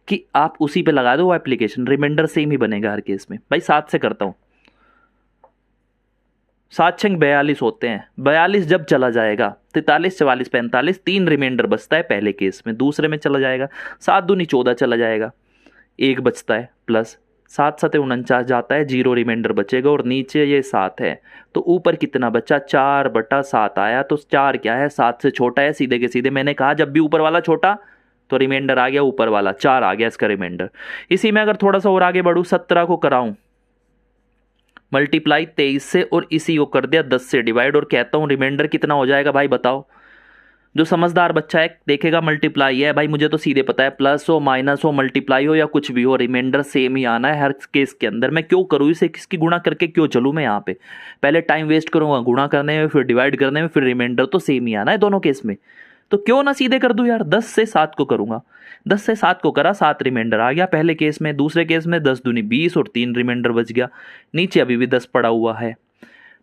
कि आप उसी पे लगा दो वो एप्लीकेशन, रिमाइंडर सेम ही बनेगा हर केस में। भाई 7 से करता हूँ, 7 छंग 42 होते हैं, 42 जब चला जाएगा 43 44 45, 3 रिमाइंडर बचता है पहले केस में, दूसरे में चला जाएगा 7 दूनी 14 चला जाएगा, 1 बचता है प्लस 7 7 49 जाता है, 0 रिमाइंडर बचेगा और नीचे ये 7 है, तो ऊपर कितना बचा 4/7 आया। तो 4 क्या है, 7 से छोटा है, सीधे के सीधे मैंने कहा जब भी ऊपर वाला छोटा तो रिमाइंडर आ गया ऊपर वाला, 4 आ गया इसका रिमाइंडर। इसी में अगर थोड़ा सा और आगे बढ़ूँ, 17 को कराऊं मल्टीप्लाई 23 से और इसी को कर दिया 10 से डिवाइड, और कहता हूं रिमाइंडर कितना हो जाएगा भाई बताओ। जो समझदार बच्चा है देखेगा मल्टीप्लाई है, भाई मुझे तो सीधे पता है, प्लस हो माइनस हो मल्टीप्लाई हो या कुछ भी हो, रिमाइंडर सेम ही आना है हर केस के अंदर। मैं क्यों करूँ इसे, किसकी गुणा करके क्यों चलूँ मैं यहाँ पे, पहले टाइम वेस्ट करूंगा गुणा करने में, फिर डिवाइड करने में, फिर रिमाइंडर तो सेम ही आना है दोनों केस में, तो क्यों ना सीधे कर दूं यार। 10 से 7 को करूंगा, 10 से 7 को करा, 7 रिमाइंडर आ गया पहले केस में, दूसरे केस में 10 दूनी 20 और 3 रिमाइंडर बच गया, नीचे अभी भी 10 पड़ा हुआ है।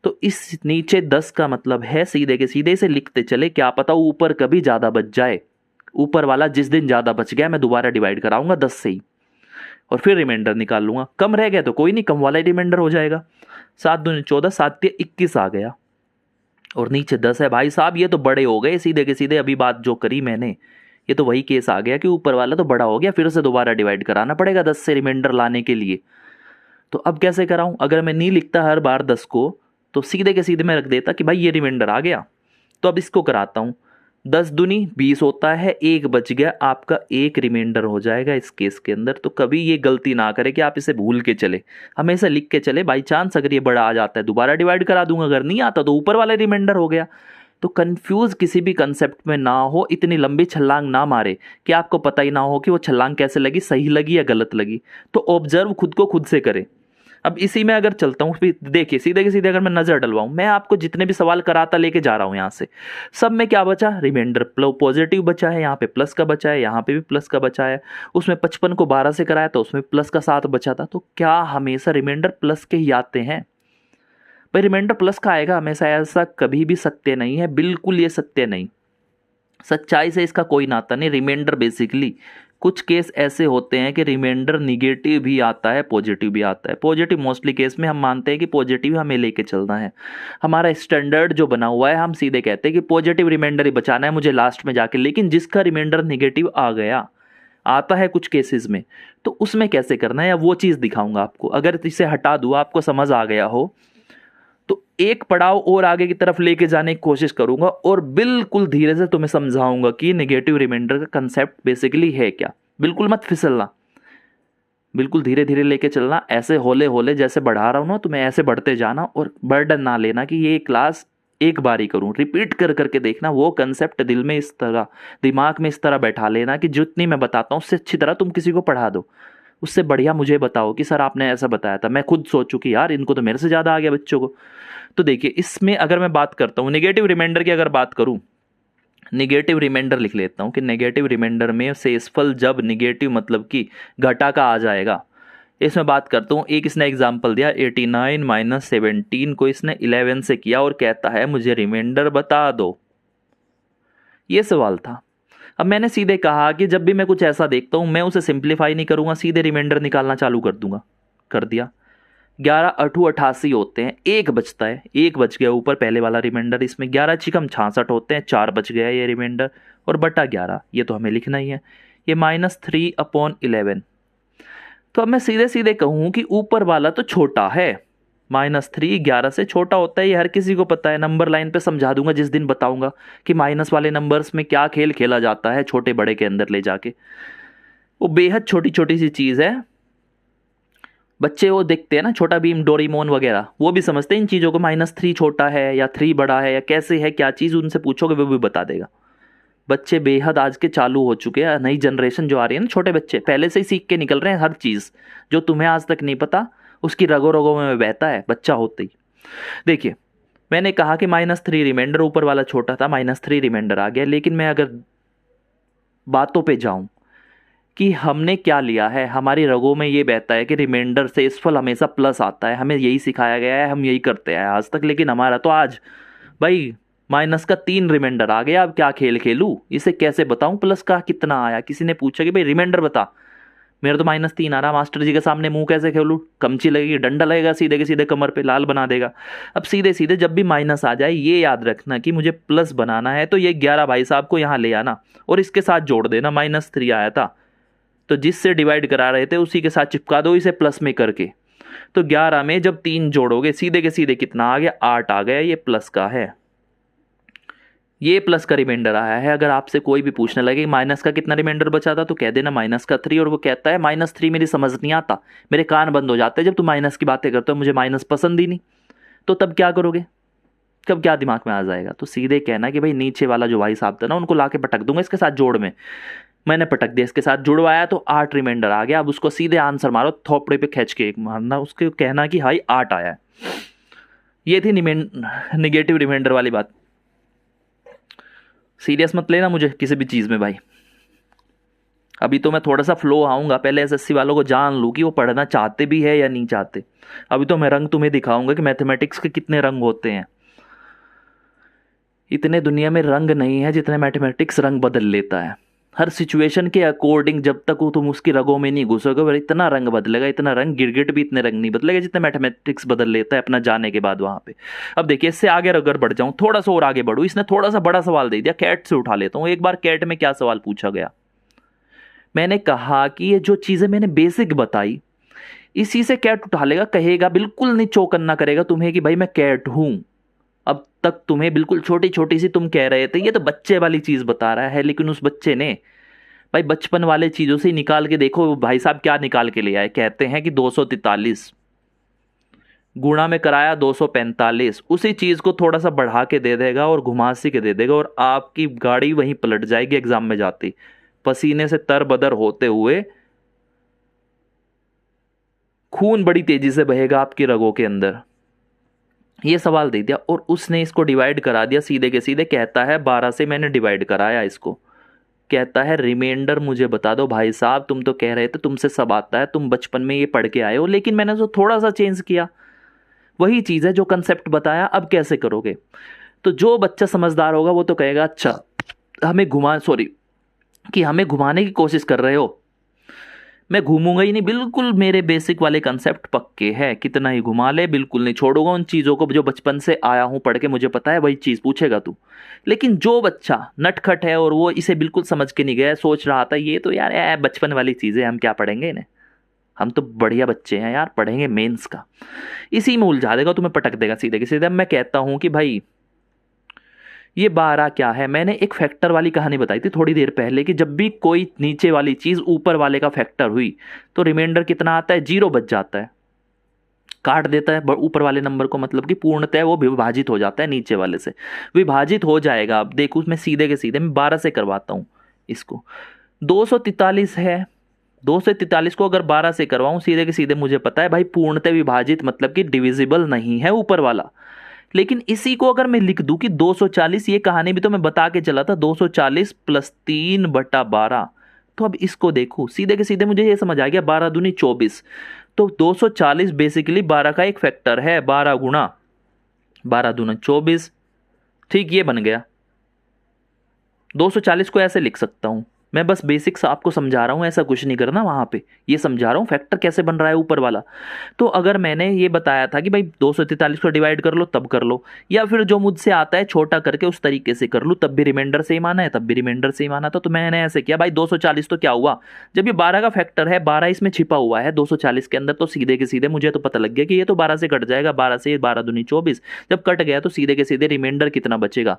तो इस नीचे 10 का मतलब है सीधे के सीधे से लिखते चले, क्या पता ऊपर कभी ज़्यादा बच जाए, ऊपर वाला जिस दिन ज़्यादा बच गया मैं दोबारा डिवाइड कराऊंगा 10 से ही और फिर रिमाइंडर निकाल लूंगा। कम रह गया तो कोई नहीं, कम वाला ही रिमाइंडर हो जाएगा। 7 दूनी 14, 7 तिया 21 आ गया और नीचे 10 है। भाई साहब ये तो बड़े हो गए सीधे के सीधे, अभी बात जो करी मैंने ये तो वही केस आ गया कि ऊपर वाला तो बड़ा हो गया, फिर से दोबारा डिवाइड कराना पड़ेगा 10 से रिमाइंडर लाने के लिए। तो अब कैसे कराऊं, अगर मैं नहीं लिखता हर बार 10 को तो सीधे के सीधे मैं रख देता कि भाई ये रिमाइंडर आ गया, तो अब इसको कराता हूं। 10 दूनी 20 होता है, 1 बच गया, आपका 1 रिमाइंडर हो जाएगा इस केस के अंदर। तो कभी ये गलती ना करें कि आप इसे भूल के चले, हमेशा लिख के चले, बाई चांस अगर ये बड़ा आ जाता है दोबारा डिवाइड करा दूंगा, अगर नहीं आता तो ऊपर वाला रिमाइंडर हो गया। तो कंफ्यूज किसी भी कंसेप्ट में ना हो, इतनी लंबी छलांग ना मारे कि आपको पता ही ना हो कि वो छलांग कैसे लगी, सही लगी या गलत लगी। तो ऑब्जर्व खुद को खुद से करें। अब इसी में अगर चलता हूँ, फिर देखिए सीधे के सीधे अगर मैं नजर डलवाऊं, मैं आपको जितने भी सवाल कराता लेके जा रहा हूं यहाँ से, सब में क्या बचा, रिमाइंडर पॉजिटिव बचा है, यहाँ पे प्लस का बचा है, यहाँ पे भी प्लस का बचा है। उसमें 55 को 12 से कराया तो उसमें प्लस का 7 बचा था। तो क्या हमेशा रिमाइंडर प्लस के ही आते हैं भाई, रिमाइंडर प्लस का आएगा हमेशा, ऐसा कभी भी सत्य नहीं है, बिल्कुल ये सत्य नहीं, सच्चाई से इसका कोई नाता नहीं। रिमाइंडर बेसिकली कुछ केस ऐसे होते हैं कि रिमाइंडर निगेटिव भी आता है पॉजिटिव भी आता है। पॉजिटिव मोस्टली केस में हम मानते हैं कि पॉजिटिव हमें लेके चलना है, हमारा स्टैंडर्ड जो बना हुआ है, हम सीधे कहते हैं कि पॉजिटिव रिमाइंडर ही बचाना है मुझे लास्ट में जाके। लेकिन जिसका रिमाइंडर निगेटिव आ गया, आता है कुछ केसेस में, तो उसमें कैसे करना है या वो चीज़ दिखाऊंगा आपको। अगर इसे हटा दूँ, आपको समझ आ गया हो, तो एक पड़ाव और आगे की तरफ लेके जाने की कोशिश करूंगा और बिल्कुल धीरे से तुम्हें समझाऊंगा कि नेगेटिव रिमाइंडर का कंसेप्ट बेसिकली है क्या। बिल्कुल मत फिसलना, बिल्कुल धीरे धीरे लेके चलना, ऐसे होले होले जैसे बढ़ा रहा हूं ना तुम्हें ऐसे बढ़ते जाना, और बर्डन ना लेना कि ये क्लास एक बार ही करूं, रिपीट कर करके देखना। वो कंसेप्ट दिल में इस तरह, दिमाग में इस तरह बैठा लेना कि जितनी मैं बताता हूँ उससे अच्छी तरह तुम किसी को पढ़ा दो। उससे बढ़िया मुझे बताओ कि सर आपने ऐसा बताया था, मैं खुद सोचूं कि यार इनको तो मेरे से ज़्यादा आ गया बच्चों को। तो देखिए इसमें अगर मैं बात करता हूँ नेगेटिव रिमाइंडर की, अगर बात करूँ, नेगेटिव रिमाइंडर लिख लेता हूँ कि नेगेटिव रिमाइंडर में शेषफल जब नेगेटिव मतलब कि घटा का आ जाएगा, इसमें बात करता हूँ। एक इसने एग्जाम्पल दिया 89 माइनस 17 को इसने 11 से किया और कहता है मुझे रिमाइंडर बता दो, ये सवाल था। अब मैंने सीधे कहा कि जब भी मैं कुछ ऐसा देखता हूँ मैं उसे सिंप्लीफाई नहीं करूँगा, सीधे रिमाइंडर निकालना चालू कर दूंगा। कर दिया। 11 अठू 88 होते हैं, एक बचता है, एक बच गया ऊपर पहले वाला रिमाइंडर। इसमें 11 छिकम 66 होते हैं, 4 बच गया ये रिमाइंडर, और बटा 11 ये तो हमें लिखना ही है। ये -3/11। तो अब मैं सीधे सीधे कहूँ कि ऊपर वाला तो छोटा है, -3 11 से छोटा होता है, ये हर किसी को पता है। नंबर लाइन पे समझा दूंगा जिस दिन बताऊंगा कि माइनस वाले नंबर्स में क्या खेल खेला जाता है छोटे बड़े के अंदर ले जाके। वो बेहद छोटी छोटी सी चीज़ है। बच्चे वो देखते हैं ना छोटा भीम, डोरेमोन वगैरह, वो भी समझते हैं इन चीज़ों को। -3 छोटा है या 3 बड़ा है या कैसे है क्या चीज़, उनसे पूछोगे वो भी बता देगा। बच्चे बेहद आज के चालू हो चुके हैं। नई जनरेशन जो आ रही है ना, छोटे बच्चे पहले से ही सीख के निकल रहे हैं हर चीज़। जो तुम्हें आज तक नहीं पता उसकी रगों रगों में बहता है बच्चा होते ही। देखिए, मैंने कहा कि -3 रिमाइंडर, ऊपर वाला छोटा था, -3 रिमाइंडर आ गया। लेकिन मैं अगर बातों पे जाऊं कि हमने क्या लिया है, हमारी रगों में ये बहता है कि रिमाइंडर से इस फल हमेशा प्लस आता है, हमें यही सिखाया गया है, हम यही करते हैं आज तक। लेकिन हमारा तो आज भाई -3 रिमाइंडर आ गया, अब क्या खेल खेलूं, इसे कैसे बताऊं प्लस का कितना आया। किसी ने पूछा कि भाई रिमाइंडर बता, मेरा तो -3 आ रहा, मास्टर जी के सामने मुंह कैसे खोलूं, कमची लगेगी, डंडा लगेगा सीधे के सीधे कमर पे, लाल बना देगा। अब सीधे सीधे जब भी माइनस आ जाए ये याद रखना कि मुझे प्लस बनाना है, तो ये 11 भाई साहब को यहाँ ले आना और इसके साथ जोड़ देना। -3 आया था तो जिससे डिवाइड करा रहे थे उसी के साथ चिपका दो इसे प्लस में करके। तो 11 में जब 3 जोड़ोगे सीधे के सीधे कितना आ गया, 8 आ गया। ये प्लस का है, ये प्लस का रिमाइंडर आया है। अगर आपसे कोई भी पूछने लगे माइनस का कितना रिमाइंडर बचा था, तो कह देना -3। और वो कहता है -3 मेरी समझ नहीं आता, मेरे कान बंद हो जाते हैं जब तुम माइनस की बातें करते हो, मुझे माइनस पसंद ही नहीं। तो तब क्या करोगे, कब क्या दिमाग में आ जाएगा? तो सीधे कहना कि भाई नीचे वाला जो भाई साहब था ना, उनको ला के पटक दूंगा इसके साथ जोड़ में। मैंने पटक दिया, इसके साथ जुड़वाया तो 8 रिमाइंडर आ गया। अब उसको सीधे आंसर मारो, थोपड़े पे खींच के एक मारना, उसके कहना कि हाई 8 आया है। ये थी निगेटिव रिमाइंडर वाली बात। सीरियस मत लेना मुझे किसी भी चीज़ में भाई। अभी तो मैं थोड़ा सा फ्लो आऊँगा, पहले एसएससी वालों को जान लूँ कि वो पढ़ना चाहते भी है या नहीं चाहते। अभी तो मैं रंग तुम्हें दिखाऊंगा कि मैथमेटिक्स के कितने रंग होते हैं। इतने दुनिया में रंग नहीं है जितने मैथमेटिक्स रंग बदल लेता है हर सिचुएशन के अकॉर्डिंग। जब तक वो तुम उसकी रगों में नहीं घुसोगे वो इतना रंग बदलेगा, इतना रंग, गिरगिट भी इतने रंग नहीं बदलेगा जितने मैथमेटिक्स बदल लेता है अपना जाने के बाद वहाँ पे। अब देखिए, इससे आगे अगर बढ़ जाऊँ, थोड़ा सा और आगे बढ़ूँ, इसने थोड़ा सा बड़ा सवाल दे दिया, कैट से उठा लेता हूँ। एक बार कैट में क्या सवाल पूछा गया, मैंने कहा कि ये जो चीज़ें मैंने बेसिक बताई इसी से कैट उठा लेगा, कहेगा, बिल्कुल नहीं चौकन्ना करेगा तुम्हें कि भाई मैं कैट हूँ। अब तक तुम्हें बिल्कुल छोटी छोटी सी तुम कह रहे थे ये तो बच्चे वाली चीज़ बता रहा है, लेकिन उस बच्चे ने भाई बचपन वाले चीज़ों से निकाल के देखो भाई साहब क्या निकाल के ले आए। कहते हैं कि 243 गुणा में कराया 245, उसी चीज़ को थोड़ा सा बढ़ा के दे देगा और घुमा सी के दे देगा और आपकी गाड़ी वहीं पलट जाएगी एग्जाम में जाती, पसीने से तरबदर होते हुए। खून बड़ी तेजी से बहेगा आपकी रगों के अंदर। ये सवाल दे दिया और उसने इसको डिवाइड करा दिया सीधे के सीधे। कहता है 12 से मैंने डिवाइड कराया इसको। कहता है रिमाइंडर मुझे बता दो। भाई साहब तुम तो कह रहे थे तुमसे सब आता है, तुम बचपन में ये पढ़ के आए हो, लेकिन मैंने तो थोड़ा सा चेंज किया। वही चीज़ है जो कंसेप्ट बताया, अब कैसे करोगे? तो जो बच्चा समझदार होगा वो तो कहेगा अच्छा हमें घुमाने की कोशिश कर रहे हो, मैं घूमूंगा ही नहीं, बिल्कुल मेरे बेसिक वाले कंसेप्ट पक्के हैं, कितना ही घुमा ले बिल्कुल नहीं छोड़ूंगा उन चीज़ों को जो बचपन से आया हूँ पढ़ के, मुझे पता है वही चीज़ पूछेगा तू। लेकिन जो बच्चा नटखट है और वो इसे बिल्कुल समझ के नहीं गया, सोच रहा था ये तो यार बचपन वाली चीज़ें, हम क्या पढ़ेंगे इन्हें, हम तो बढ़िया बच्चे हैं यार, पढ़ेंगे मेंस का, इसी में उलझा देगा, तुम्हें पटक देगा सीधे के सीधे। अब मैं कहता हूँ कि भाई ये 12 क्या है। मैंने एक फैक्टर वाली कहानी बताई थी थोड़ी देर पहले कि जब भी कोई नीचे वाली चीज़ ऊपर वाले का फैक्टर हुई तो रिमाइंडर कितना आता है, 0 बच जाता है, काट देता है ऊपर वाले नंबर को, मतलब कि पूर्णतः वो विभाजित हो जाता है नीचे वाले से, विभाजित हो जाएगा। अब देखो मैं सीधे के सीधे मैं 12 से करवाता हूँ इसको। 243 है, 243 को अगर 12 से करवाऊँ सीधे के सीधे, मुझे पता है भाई पूर्णतः विभाजित मतलब कि डिविजिबल नहीं है ऊपर वाला। लेकिन इसी को अगर मैं लिख दूं कि 240, ये कहानी भी तो मैं बता के चला था, 240 + 3/12। तो अब इसको देखो सीधे के सीधे, मुझे ये समझ आ गया 12 दूनी 24। तो 240 बेसिकली 12 का एक फैक्टर है, 12 गुणा 12 दूना 24। ठीक, ये बन गया 240 को ऐसे लिख सकता हूँ, मैं बस बेसिक्स आपको समझा रहा हूँ, ऐसा कुछ नहीं करना वहाँ पे, ये समझा रहा हूँ फैक्टर कैसे बन रहा है ऊपर वाला। तो अगर मैंने ये बताया था कि भाई 243 को डिवाइड कर लो तब कर लो, या फिर जो मुझसे आता है छोटा करके उस तरीके से कर लूँ, तब भी रिमाइंडर सेम आना है, तब भी रिमाइंडर सेम आना था। तो मैंने ऐसे किया भाई 240 तो क्या हुआ, जब ये 12 का फैक्टर है, 12 इसमें छिपा हुआ है 240 के अंदर, तो सीधे के सीधे मुझे तो पता लग गया कि ये तो 12 से कट जाएगा, 12 से 12 दूनी 24, जब कट गया तो सीधे के सीधे रिमाइंडर कितना बचेगा।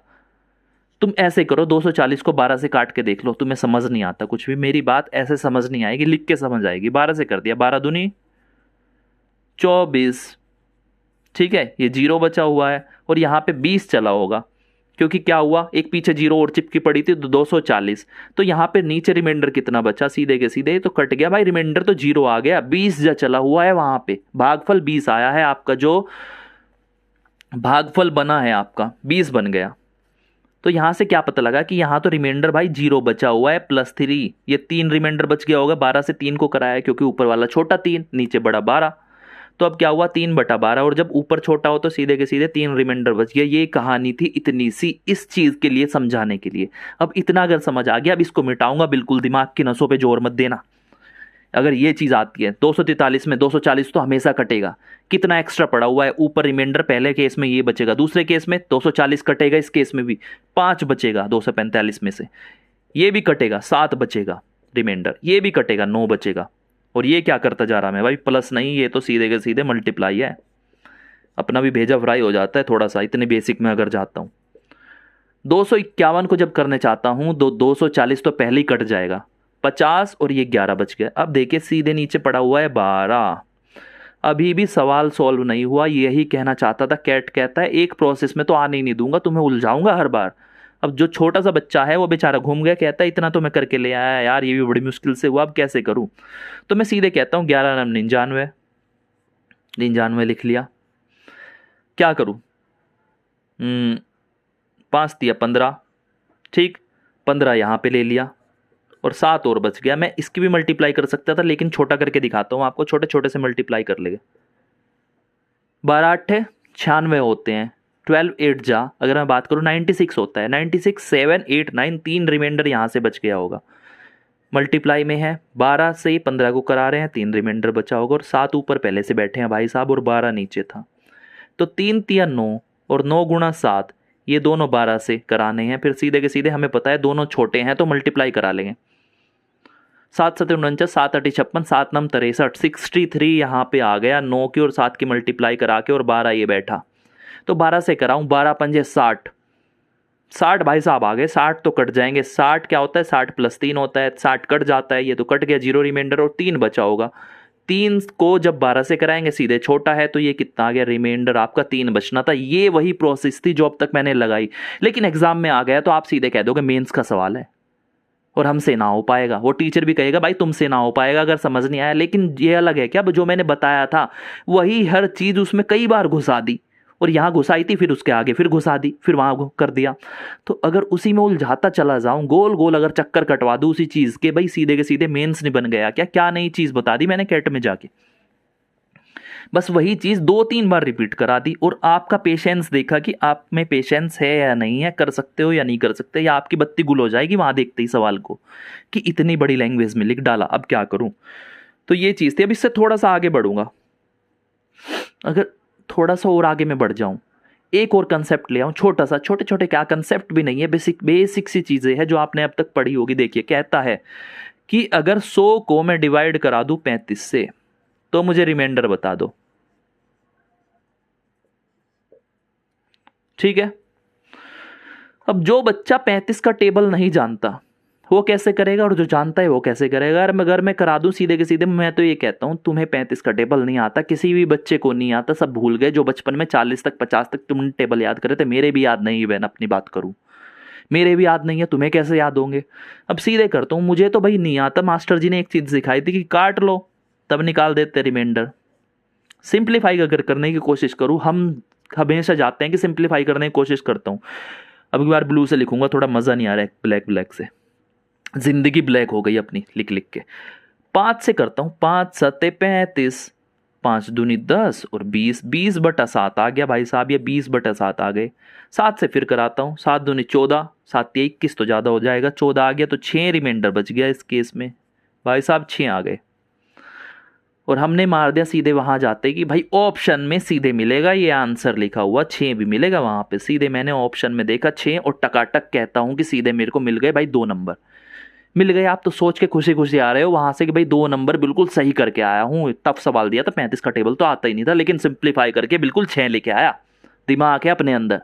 तुम ऐसे करो 240 को 12 से काट के देख लो, तुम्हें समझ नहीं आता कुछ भी, मेरी बात ऐसे समझ नहीं आएगी, लिख के समझ आएगी। 12 से कर दिया, 12 दूनी 24, ठीक है, ये 0 बचा हुआ है और यहाँ पे 20 चला होगा, क्योंकि क्या हुआ एक पीछे 0 और चिपकी पड़ी थी तो 240, तो यहाँ पे नीचे रिमाइंडर कितना बचा, सीधे के सीधे तो कट गया भाई, रिमाइंडर तो 0 आ गया, 20 जो चला हुआ है वहां पे, भागफल 20 आया है आपका, जो भागफल बना है आपका 20 बन गया। तो यहां से क्या पता लगा कि यहां तो रिमाइंडर भाई 0 बचा हुआ है +3, ये 3 रिमाइंडर बच गया होगा, 12 से 3 को कराया है, क्योंकि ऊपर वाला छोटा 3 नीचे बड़ा 12, तो अब क्या हुआ 3/12, और जब ऊपर छोटा हो तो सीधे के सीधे 3 रिमाइंडर बच गया। ये कहानी थी इतनी सी, इस चीज के लिए समझाने के लिए। अब इतना अगर समझ आ गया, अब इसको मिटाऊंगा बिल्कुल, दिमाग की नसों पे जोर मत देना। अगर ये चीज आती है 243 में 240 तो हमेशा कटेगा, कितना एक्स्ट्रा पड़ा हुआ है ऊपर रिमाइंडर, पहले केस में ये बचेगा, दूसरे केस में 240 कटेगा, इस केस में भी 5 बचेगा 245 में से, ये भी कटेगा 7 बचेगा रिमाइंडर, ये भी कटेगा 9 बचेगा, और ये क्या करता जा रहा है भाई, प्लस नहीं, ये तो सीधे के सीधे मल्टीप्लाई है, अपना भी भेजा फ्राई हो जाता है थोड़ा सा, इतने बेसिक में अगर जाता हूँ। 251 को जब करने चाहता हूँ 240 तो पहले ही कट जाएगा, 50 और ये 11 बच गया। अब देखिए सीधे नीचे पड़ा हुआ है 12, अभी भी सवाल सॉल्व नहीं हुआ, यही कहना चाहता था। कैट कहता है एक प्रोसेस में तो आने ही नहीं दूंगा, तुम्हें उलझाऊंगा हर बार। अब जो छोटा सा बच्चा है वो बेचारा घूम गया, कहता है इतना तो मैं करके ले आया यार, ये भी बड़ी मुश्किल से हुआ, अब कैसे करूं। तो मैं सीधे कहता हूँ 11 9 99, 99 लिख लिया, क्या करूं, 5 दिया 15, ठीक, 15 यहाँ पे ले लिया और 7 और बच गया। मैं इसकी भी मल्टीप्लाई कर सकता था, लेकिन छोटा करके दिखाता हूँ आपको, छोटे छोटे से मल्टीप्लाई कर लेंगे। 12 8 96 होते हैं, 12 8 जा, अगर मैं बात करूँ 96 होता है, 96 7 8 9, 3 रिमाइंडर यहाँ से बच गया होगा, मल्टीप्लाई में है, 12 से 15 को करा रहे हैं, 3 रिमाइंडर बचा होगा, और 7 ऊपर पहले से बैठे हैं भाई साहब, और 12 नीचे था, तो 3 3 9 और 9 गुणा 7, ये दोनों 12 से कराने हैं, फिर सीधे के सीधे हमें पता है दोनों छोटे हैं तो मल्टीप्लाई करा लेंगे। 7 7 49, 7 8 56, 7 9 63, 63 यहाँ पे आ गया, 9 की और 7 की मल्टीप्लाई करा के, और 12 ये बैठा, तो 12 से कराऊं, 12 पंजे 60, 60 भाई साहब आ गए, 60 तो कट जाएंगे, 60 क्या होता है 60 + 3 होता है, 60 कट जाता है, ये तो कट गया, 0 रिमाइंडर और 3 बचा होगा। 3 को जब 12 से कराएंगे सीधे छोटा है, तो ये कितना आ गया, रिमाइंडर आपका 3 बचना था। ये वही प्रोसेस थी जो अब तक मैंने लगाई, लेकिन एग्जाम में आ गया तो आप सीधे कह दोगे मेंस का सवाल है और हमसे ना हो पाएगा, वो टीचर भी कहेगा भाई तुमसे ना हो पाएगा अगर समझ नहीं आया। लेकिन ये अलग है क्या, जो मैंने बताया था वही हर चीज उसमें कई बार घुसा दी, और यहाँ घुसाई थी, फिर उसके आगे फिर घुसा दी, फिर वहां कर दिया। तो अगर उसी में उलझाता चला जाऊं, गोल गोल अगर चक्कर कटवा दूं उसी चीज के, भाई सीधे के सीधे मेंस नहीं बन गया क्या, क्या नई चीज बता दी मैंने कैट में जाके, बस वही चीज 2 3 बार रिपीट करा दी। और आपका पेशेंस देखा कि आप में पेशेंस है या नहीं है, कर सकते हो या नहीं कर सकते, या आपकी बत्ती गुल हो जाएगी वहां देखते ही सवाल को कि इतनी बड़ी लैंग्वेज में लिख डाला, अब क्या करूं। तो ये चीज थी। अब इससे थोड़ा सा आगे बढ़ूंगा, अगर थोड़ा सा और आगे मैं बढ़ जाऊं, एक और कंसेप्ट ले आऊं छोटा सा, छोटे छोटे क्या कंसेप्ट भी नहीं है, बेसिक बेसिक सी चीजें हैं जो आपने अब तक पढ़ी होगी। देखिए कहता है कि अगर 100 को मैं डिवाइड करा दूं 35 से तो मुझे रिमाइंडर बता दो, ठीक है। अब जो बच्चा 35 का टेबल नहीं जानता वो कैसे करेगा, और जो जानता है वो कैसे करेगा। अगर मैं करा दूं सीधे के सीधे, मैं तो ये कहता हूं तुम्हें 35 का टेबल नहीं आता, किसी भी बच्चे को नहीं आता, सब भूल गए। जो बचपन में 40 तक 50 तक तुमने टेबल याद करे थे, मेरे भी याद नहीं है बहन, अपनी बात करूं, मेरे भी याद नहीं है, तुम्हें कैसे याद होंगे। अब सीधे करता हूं, मुझे तो भाई नहीं आता, मास्टर जी ने एक चीज सिखाई थी कि काट लो तब निकाल देते रिमाइंडर। सिंप्लीफाई अगर करने की कोशिश करूं, हम हमेशा जाते हैं कि सिंप्लीफाई करने की कोशिश करता हूं। अब एक बार ब्लू से लिखूंगा, थोड़ा मजा नहीं आ रहा है ब्लैक ब्लैक से, जिंदगी ब्लैक हो गई अपनी लिख लिख के। 5 से करता हूं, 5 7 35, 5 दूनी 10 और 20, 20/7 आ गया भाई साहब, ये 20/7 आ गए। 7 से फिर कराता हूँ, 7 दूनी 14, 7 या 21 तो ज़्यादा हो जाएगा, 14 आ गया, तो 6 रिमाइंडर बच गया इस केस में भाई साहब, 6 आ गए। और हमने मार दिया सीधे वहाँ जाते कि भाई ऑप्शन में सीधे मिलेगा ये आंसर लिखा हुआ, 6 भी मिलेगा वहाँ पे। सीधे मैंने ऑप्शन में देखा 6 और टकाटक कहता हूँ कि सीधे मेरे को मिल गए भाई 2 नंबर मिल गए। आप तो सोच के खुशी खुशी आ रहे हो वहां से कि भाई 2 नंबर बिल्कुल सही करके आया हूँ। टफ सवाल दिया था, 35 का टेबल तो आता ही नहीं था, लेकिन सिंप्लीफाई करके बिल्कुल 6 लेके आया। दिमाग है अपने अंदर,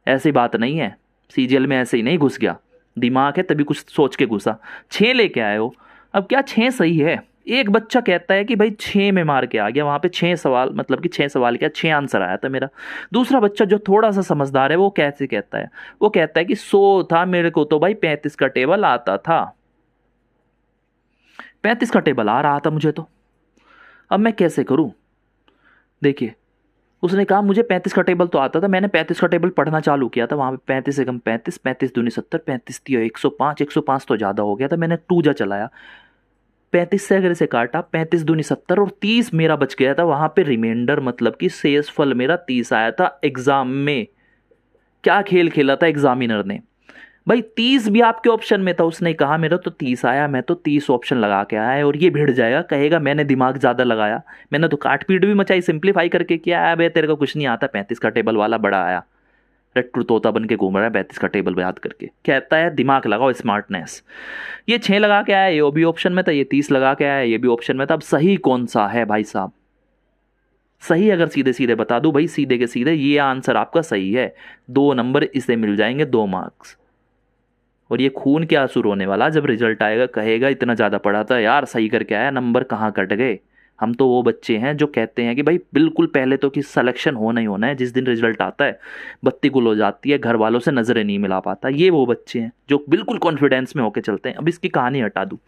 ऐसी बात नहीं है, सीजीएल में ऐसे ही नहीं घुस गया, दिमाग है तभी कुछ सोच के घुसा। 6 लेके आए हो, अब क्या 6 सही है? एक बच्चा कहता है कि भाई 6 में मार के आ गया, वहां पे 6 सवाल, मतलब कि 6 सवाल क्या 6 आंसर आया था मेरा। दूसरा बच्चा जो थोड़ा सा समझदार है वो कैसे कहता है, वो कहता है कि 100 था, मेरे को तो भाई 35 का टेबल आता था, 35 का टेबल आ रहा था मुझे तो, अब मैं कैसे करूं? देखिए, उसने कहा मुझे 35 का टेबल तो आता था, मैंने 35 का टेबल पढ़ना चालू किया था, वहां पे 35 से कम 35, 35 दूनी 70, 35 दिया 105, 105 तो ज़्यादा हो गया था, मैंने टूजा चलाया, 35 से अगर इसे काटा, 35 दूनी 70 और 30 मेरा बच गया था वहां पे रिमाइंडर, मतलब कि शेष फल मेरा 30 आया था। एग्जाम में क्या खेल खेला था एग्जामिनर ने, भाई 30 भी आपके ऑप्शन में था, उसने कहा मेरा तो 30 आया, मैं तो 30 ऑप्शन लगा के आया है, और ये भिड़ जाएगा, कहेगा मैंने दिमाग ज़्यादा लगाया, मैंने तो काट पीट भी मचाई, सिंप्लीफाई करके किया है, बे तेरे को कुछ नहीं आता, 35 का टेबल वाला बड़ा आया, रट्टू तोता बन के घूम रहा है 35 का टेबल याद करके, कहता है दिमाग लगाओ, स्मार्टनेस। ये 6 लगा के आया, ये भी ऑप्शन में था, ये 30 लगा के आया, ये भी ऑप्शन में था। अब सही कौन सा है भाई साहब? सही अगर सीधे सीधे बता दूं भाई, सीधे के सीधे ये आंसर आपका सही है, 2 नंबर इसे मिल जाएंगे, 2 मार्क्स। और ये खून क्या आंसू रोने वाला जब रिजल्ट आएगा, कहेगा इतना ज़्यादा पढ़ा था यार, सही करके आया, नंबर कहाँ कट गए। हम तो वो बच्चे हैं जो कहते हैं कि भाई बिल्कुल पहले तो कि सिलेक्शन होना ही होना है, जिस दिन रिजल्ट आता है बत्ती गुल हो जाती है, घर वालों से नज़रें नहीं मिला पाता, ये वो बच्चे हैं जो बिल्कुल कॉन्फिडेंस में होके चलते हैं। अब इसकी कहानी हटा दूँ,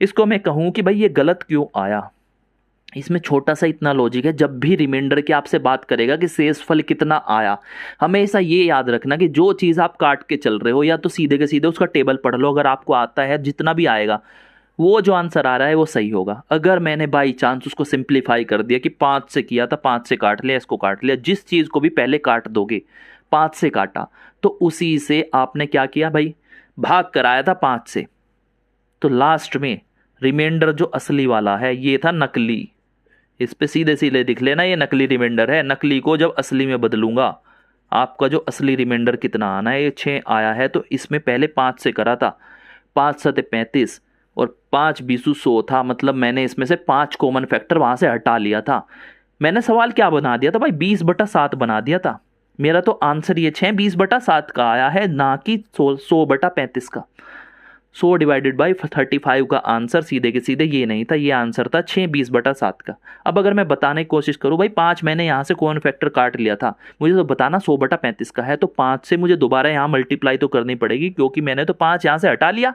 इसको मैं कहूँ कि भाई ये गलत क्यों आया, इसमें छोटा सा इतना लॉजिक है, जब भी रिमाइंडर की आपसे बात करेगा कि शेषफल कितना आया, हमेशा ये याद रखना कि जो चीज़ आप काट के चल रहे हो या तो सीधे के सीधे उसका टेबल पढ़ लो, अगर आपको आता है जितना भी आएगा वो जो आंसर आ रहा है वो सही होगा। अगर मैंने बाई चांस उसको सिंप्लीफाई कर दिया कि 5 से किया था, 5 से काट लिया, इसको काट लिया, जिस चीज़ को भी पहले काट दोगे 5 से काटा तो उसी से आपने क्या किया भाई, भाग कराया था 5 से, तो लास्ट में रिमाइंडर जो असली वाला है ये था नकली। इस पे सीधे सीधे दिख लेना ये नकली रिमाइंडर है, नकली को जब असली में बदलूंगा, आपका जो असली रिमाइंडर कितना आना है, ये 6 आया है, तो इसमें पहले 5 से करा था, 5 7 35 और 5 बीसू 100 था, मतलब मैंने इसमें से 5 कॉमन फैक्टर वहां से हटा लिया था। मैंने सवाल क्या बना दिया था भाई, 20/7 बना दिया था। मेरा तो आंसर ये 6 20/7 का आया है, ना कि 100/35 का। 100 डिवाइडेड बाई 35 का आंसर सीधे के सीधे ये नहीं था, ये आंसर था 6 20/7 का। अब अगर मैं बताने की कोशिश करूं भाई, 5 मैंने यहाँ से कॉमन फैक्टर काट लिया था, मुझे तो बताना 100/35 का है, तो 5 से मुझे दोबारा यहाँ मल्टीप्लाई तो करनी पड़ेगी, क्योंकि मैंने तो 5 यहाँ से हटा लिया,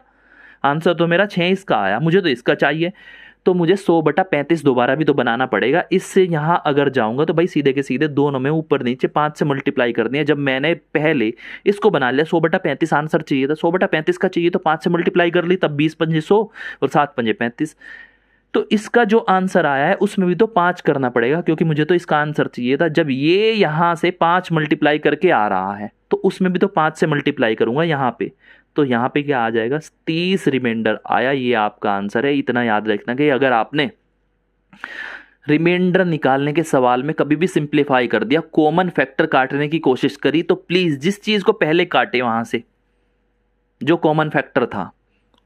आंसर तो मेरा 6 इसका आया, मुझे तो इसका चाहिए, तो मुझे 100/35 दोबारा भी तो बनाना पड़ेगा। इससे यहाँ अगर जाऊंगा तो भाई सीधे के सीधे दोनों में ऊपर नीचे 5 से मल्टीप्लाई करनी है। जब मैंने पहले इसको बना लिया, 100/35 आंसर चाहिए था, 100/35 का चाहिए तो 5 से मल्टीप्लाई कर ली, तब 20 पंजे 100 और 7 पंजे 35, तो इसका जो आंसर आया है उसमें भी तो 5 करना पड़ेगा, क्योंकि मुझे तो इसका आंसर चाहिए था। जब ये यहाँ से 5 मल्टीप्लाई करके आ रहा है तो उसमें भी तो 5 से मल्टीप्लाई करूंगा यहाँ पे, तो यहाँ पे क्या आ जाएगा, 30 रिमाइंडर आया, ये आपका आंसर है। इतना याद रखना कि अगर आपने रिमाइंडर निकालने के सवाल में कभी भी सिंप्लीफाई कर दिया, कॉमन फैक्टर काटने की कोशिश करी, तो प्लीज जिस चीज को पहले काटे वहां से जो कॉमन फैक्टर था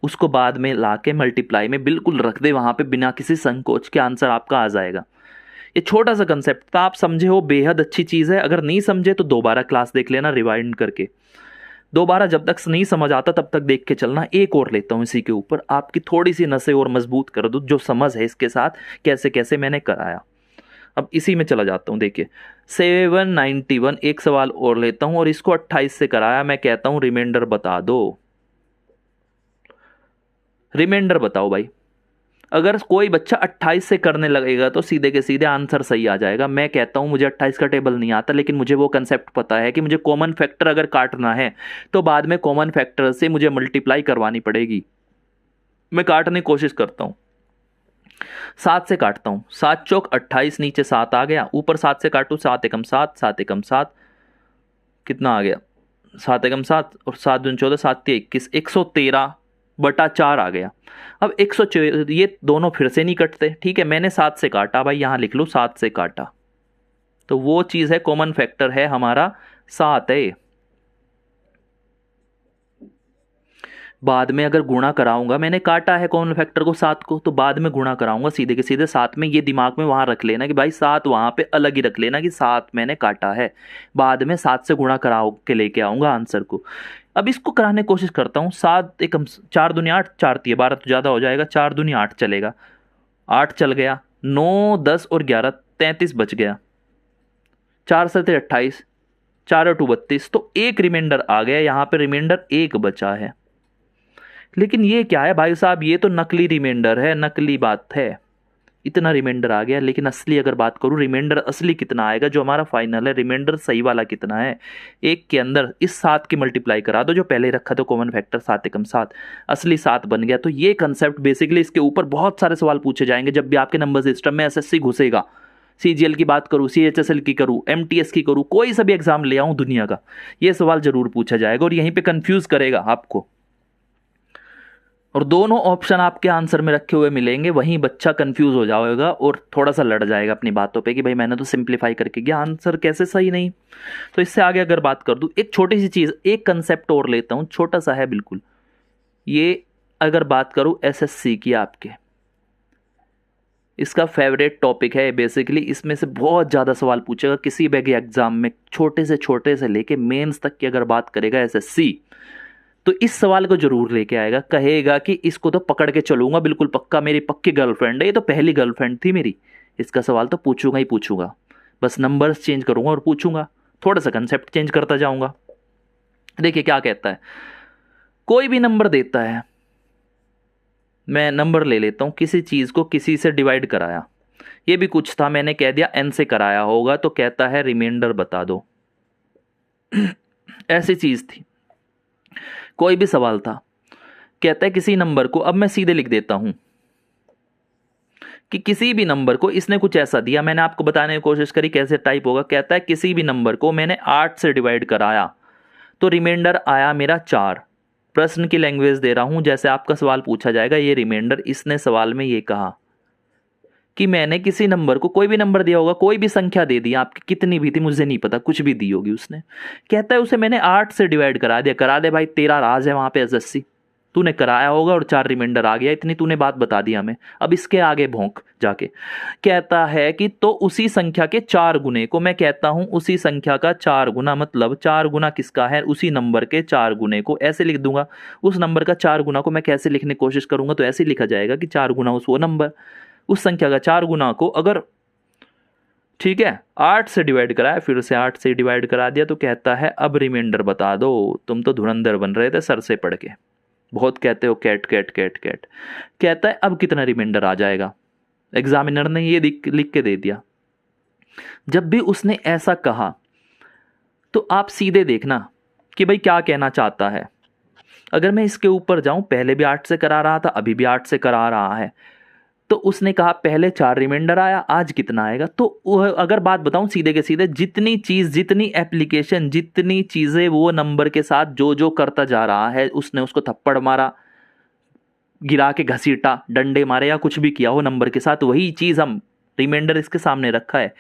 उसको बाद में लाके मल्टीप्लाई में बिल्कुल रख दे वहां पे, बिना किसी संकोच के आंसर आपका आ जाएगा। ये छोटा सा कंसेप्ट था, आप समझे हो, बेहद अच्छी चीज है। अगर नहीं समझे तो दोबारा क्लास देख लेना रिवाइंड करके, दोबारा जब तक नहीं समझ आता तब तक देख के चलना। एक और लेता हूं इसी के ऊपर, आपकी थोड़ी सी नसें और मजबूत कर दूं, जो समझ है इसके साथ कैसे कैसे मैंने कराया। अब इसी में चला जाता हूं, देखिए 791, एक सवाल और लेता हूं और इसको 28 से कराया। मैं कहता हूं रिमाइंडर बता दो, रिमाइंडर बताओ भाई। अगर कोई बच्चा 28 से करने लगेगा तो सीधे के सीधे आंसर सही आ जाएगा। मैं कहता हूं मुझे 28 का टेबल नहीं आता, लेकिन मुझे वो कंसेप्ट पता है कि मुझे कॉमन फैक्टर अगर काटना है तो बाद में कॉमन फैक्टर से मुझे मल्टीप्लाई करवानी पड़ेगी। मैं काटने की कोशिश करता हूं, सात से काटता हूँ, 7 चौक 28, नीचे 7 आ गया, ऊपर 7 से काटूँ, 7 एकम 7, 7 एकम 7, कितना आ गया, 7 एकम 7 और 7 दूनी 14, 7 तिया 21, 113/4 आ गया। अब 114, ये दोनों फिर से नहीं कटते, ठीक है, मैंने 7 से काटा, भाई यहाँ लिख लो 7 से काटा, तो वो चीज़ है, कॉमन फैक्टर है हमारा 7 है। बाद में अगर गुणा कराऊंगा, मैंने काटा है कॉमन फैक्टर को 7 को, तो बाद में गुणा कराऊंगा सीधे के सीधे 7 में, ये दिमाग में वहां रख लेना कि भाई 7 वहां पे अलग ही रख लेना कि 7 मैंने काटा है, बाद में 7 से गुणा करा के लेके आऊंगा आंसर को। अब इसको कराने की कोशिश करता हूँ, 7 एकम 4 दूनी 8, 4 तिया 12 तो ज़्यादा हो जाएगा, 4 दूनी 8 चलेगा, 8 चल गया, 9 10 और 11 33 बच गया, 4 7 28, 4 2 32, तो एक रिमाइंडर आ गया, यहाँ पे रिमाइंडर 1 बचा है। लेकिन ये क्या है भाई साहब, ये तो नकली रिमाइंडर है, नकली बात है, इतना रिमाइंडर आ गया, लेकिन असली अगर बात करूं, रिमाइंडर असली कितना आएगा जो हमारा फाइनल है, रिमाइंडर सही वाला कितना है, एक के अंदर इस 7 की मल्टीप्लाई करा दो जो पहले रखा था कॉमन फैक्टर 7 एकम 7, असली 7 बन गया। तो ये कंसेप्ट बेसिकली, इसके ऊपर बहुत सारे सवाल पूछे जाएंगे जब भी आपके नंबर सिस्टम में एसएससी घुसेगा, सीजीएल की बात करूं, सीएचएसएल की करूं, एमटीएस की करूं, कोई सा भी एग्जाम ले आऊं दुनिया का, ये सवाल जरूर पूछा जाएगा और यहीं पे कंफ्यूज करेगा आपको, और दोनों ऑप्शन आपके आंसर में रखे हुए मिलेंगे, वहीं बच्चा कंफ्यूज हो जाएगा और थोड़ा सा लड़ जाएगा अपनी बातों पे कि भाई मैंने तो सिंप्लीफाई करके गया, आंसर कैसे सही नहीं। तो इससे आगे अगर बात कर दूं, एक छोटी सी चीज़, एक कंसेप्ट और लेता हूं, छोटा सा है बिल्कुल, ये अगर बात करूं एसएससी की, आपके इसका फेवरेट टॉपिक है बेसिकली, इसमें से बहुत ज़्यादा सवाल पूछेगा किसी भी एग्जाम में, छोटे से लेके मेंस तक की अगर बात करेगा एसएससी, तो इस सवाल को जरूर लेके आएगा, कहेगा कि इसको तो पकड़ के चलूंगा बिल्कुल पक्का, मेरी पक्की गर्लफ्रेंड है, ये तो पहली गर्लफ्रेंड थी मेरी, इसका सवाल तो पूछूंगा ही पूछूंगा, बस नंबर्स चेंज करूंगा और पूछूंगा, थोड़ा सा कंसेप्ट चेंज करता जाऊंगा। देखिए क्या कहता है, कोई भी नंबर देता है, मैं नंबर ले लेता हूं, किसी चीज को किसी से डिवाइड कराया, ये भी कुछ था, मैंने कह दिया n से कराया होगा, तो कहता है रिमाइंडर बता दो। ऐसी चीज थी, कोई भी सवाल था, कहता है किसी नंबर को, अब मैं सीधे लिख देता हूं कि किसी भी नंबर को, इसने कुछ ऐसा दिया, मैंने आपको बताने की कोशिश करी कैसे टाइप होगा, कहता है किसी भी नंबर को मैंने 8 से डिवाइड कराया तो रिमाइंडर आया मेरा 4, प्रश्न की लैंग्वेज दे रहा हूं, जैसे आपका सवाल पूछा जाएगा ये रिमाइंडर, इसने सवाल में ये कहा कि मैंने किसी नंबर को, कोई भी नंबर दिया होगा, कोई भी संख्या दे दी आपकी, कितनी भी थी मुझे नहीं पता, कुछ भी दी होगी उसने, कहता है उसे मैंने 8 से डिवाइड करा दिया, करा दे भाई, तेरा राज है वहां पे एसएससी, तूने कराया होगा और 4 रिमाइंडर आ गया, इतनी तूने बात बता दी हमें, अब इसके आगे भौंक जाके, कहता है कि तो उसी संख्या के 4 गुने को, मैं कहता हूं उसी संख्या का 4 गुना, मतलब 4 गुना किसका है, उसी नंबर के 4 गुने को, ऐसे लिख दूंगा, उस नंबर का 4 गुना को मैं कैसे लिखने की कोशिश करूंगा, तो ऐसे लिखा जाएगा कि 4 गुना उस वो नंबर, उस संख्या का 4 गुना को, अगर ठीक है 8 से डिवाइड कराया, फिर से 8 से डिवाइड करा दिया, तो कहता है अब रिमाइंडर बता दो, तुम तो धुरंधर बन रहे थे सर से पढ़ के, बहुत कहते हो कैट कैट कैट कैट, कहता है अब कितना रिमाइंडर आ जाएगा, एग्जामिनर ने ये लिख के दे दिया। जब भी उसने ऐसा कहा तो आप सीधे देखना कि भाई क्या कहना चाहता है, अगर मैं इसके ऊपर जाऊं, पहले भी 8 से करा रहा था, अभी भी 8 से करा रहा है, तो उसने कहा पहले 4 रिमाइंडर आया, आज कितना आएगा, तो अगर बात बताऊं सीधे के सीधे, जितनी चीज, जितनी एप्लीकेशन, जितनी चीजें वो नंबर के साथ जो जो करता जा रहा है, उसने उसको थप्पड़ मारा, गिरा के घसीटा, डंडे मारे या कुछ भी किया हो नंबर के साथ, वही चीज हम रिमाइंडर इसके सामने रखा है,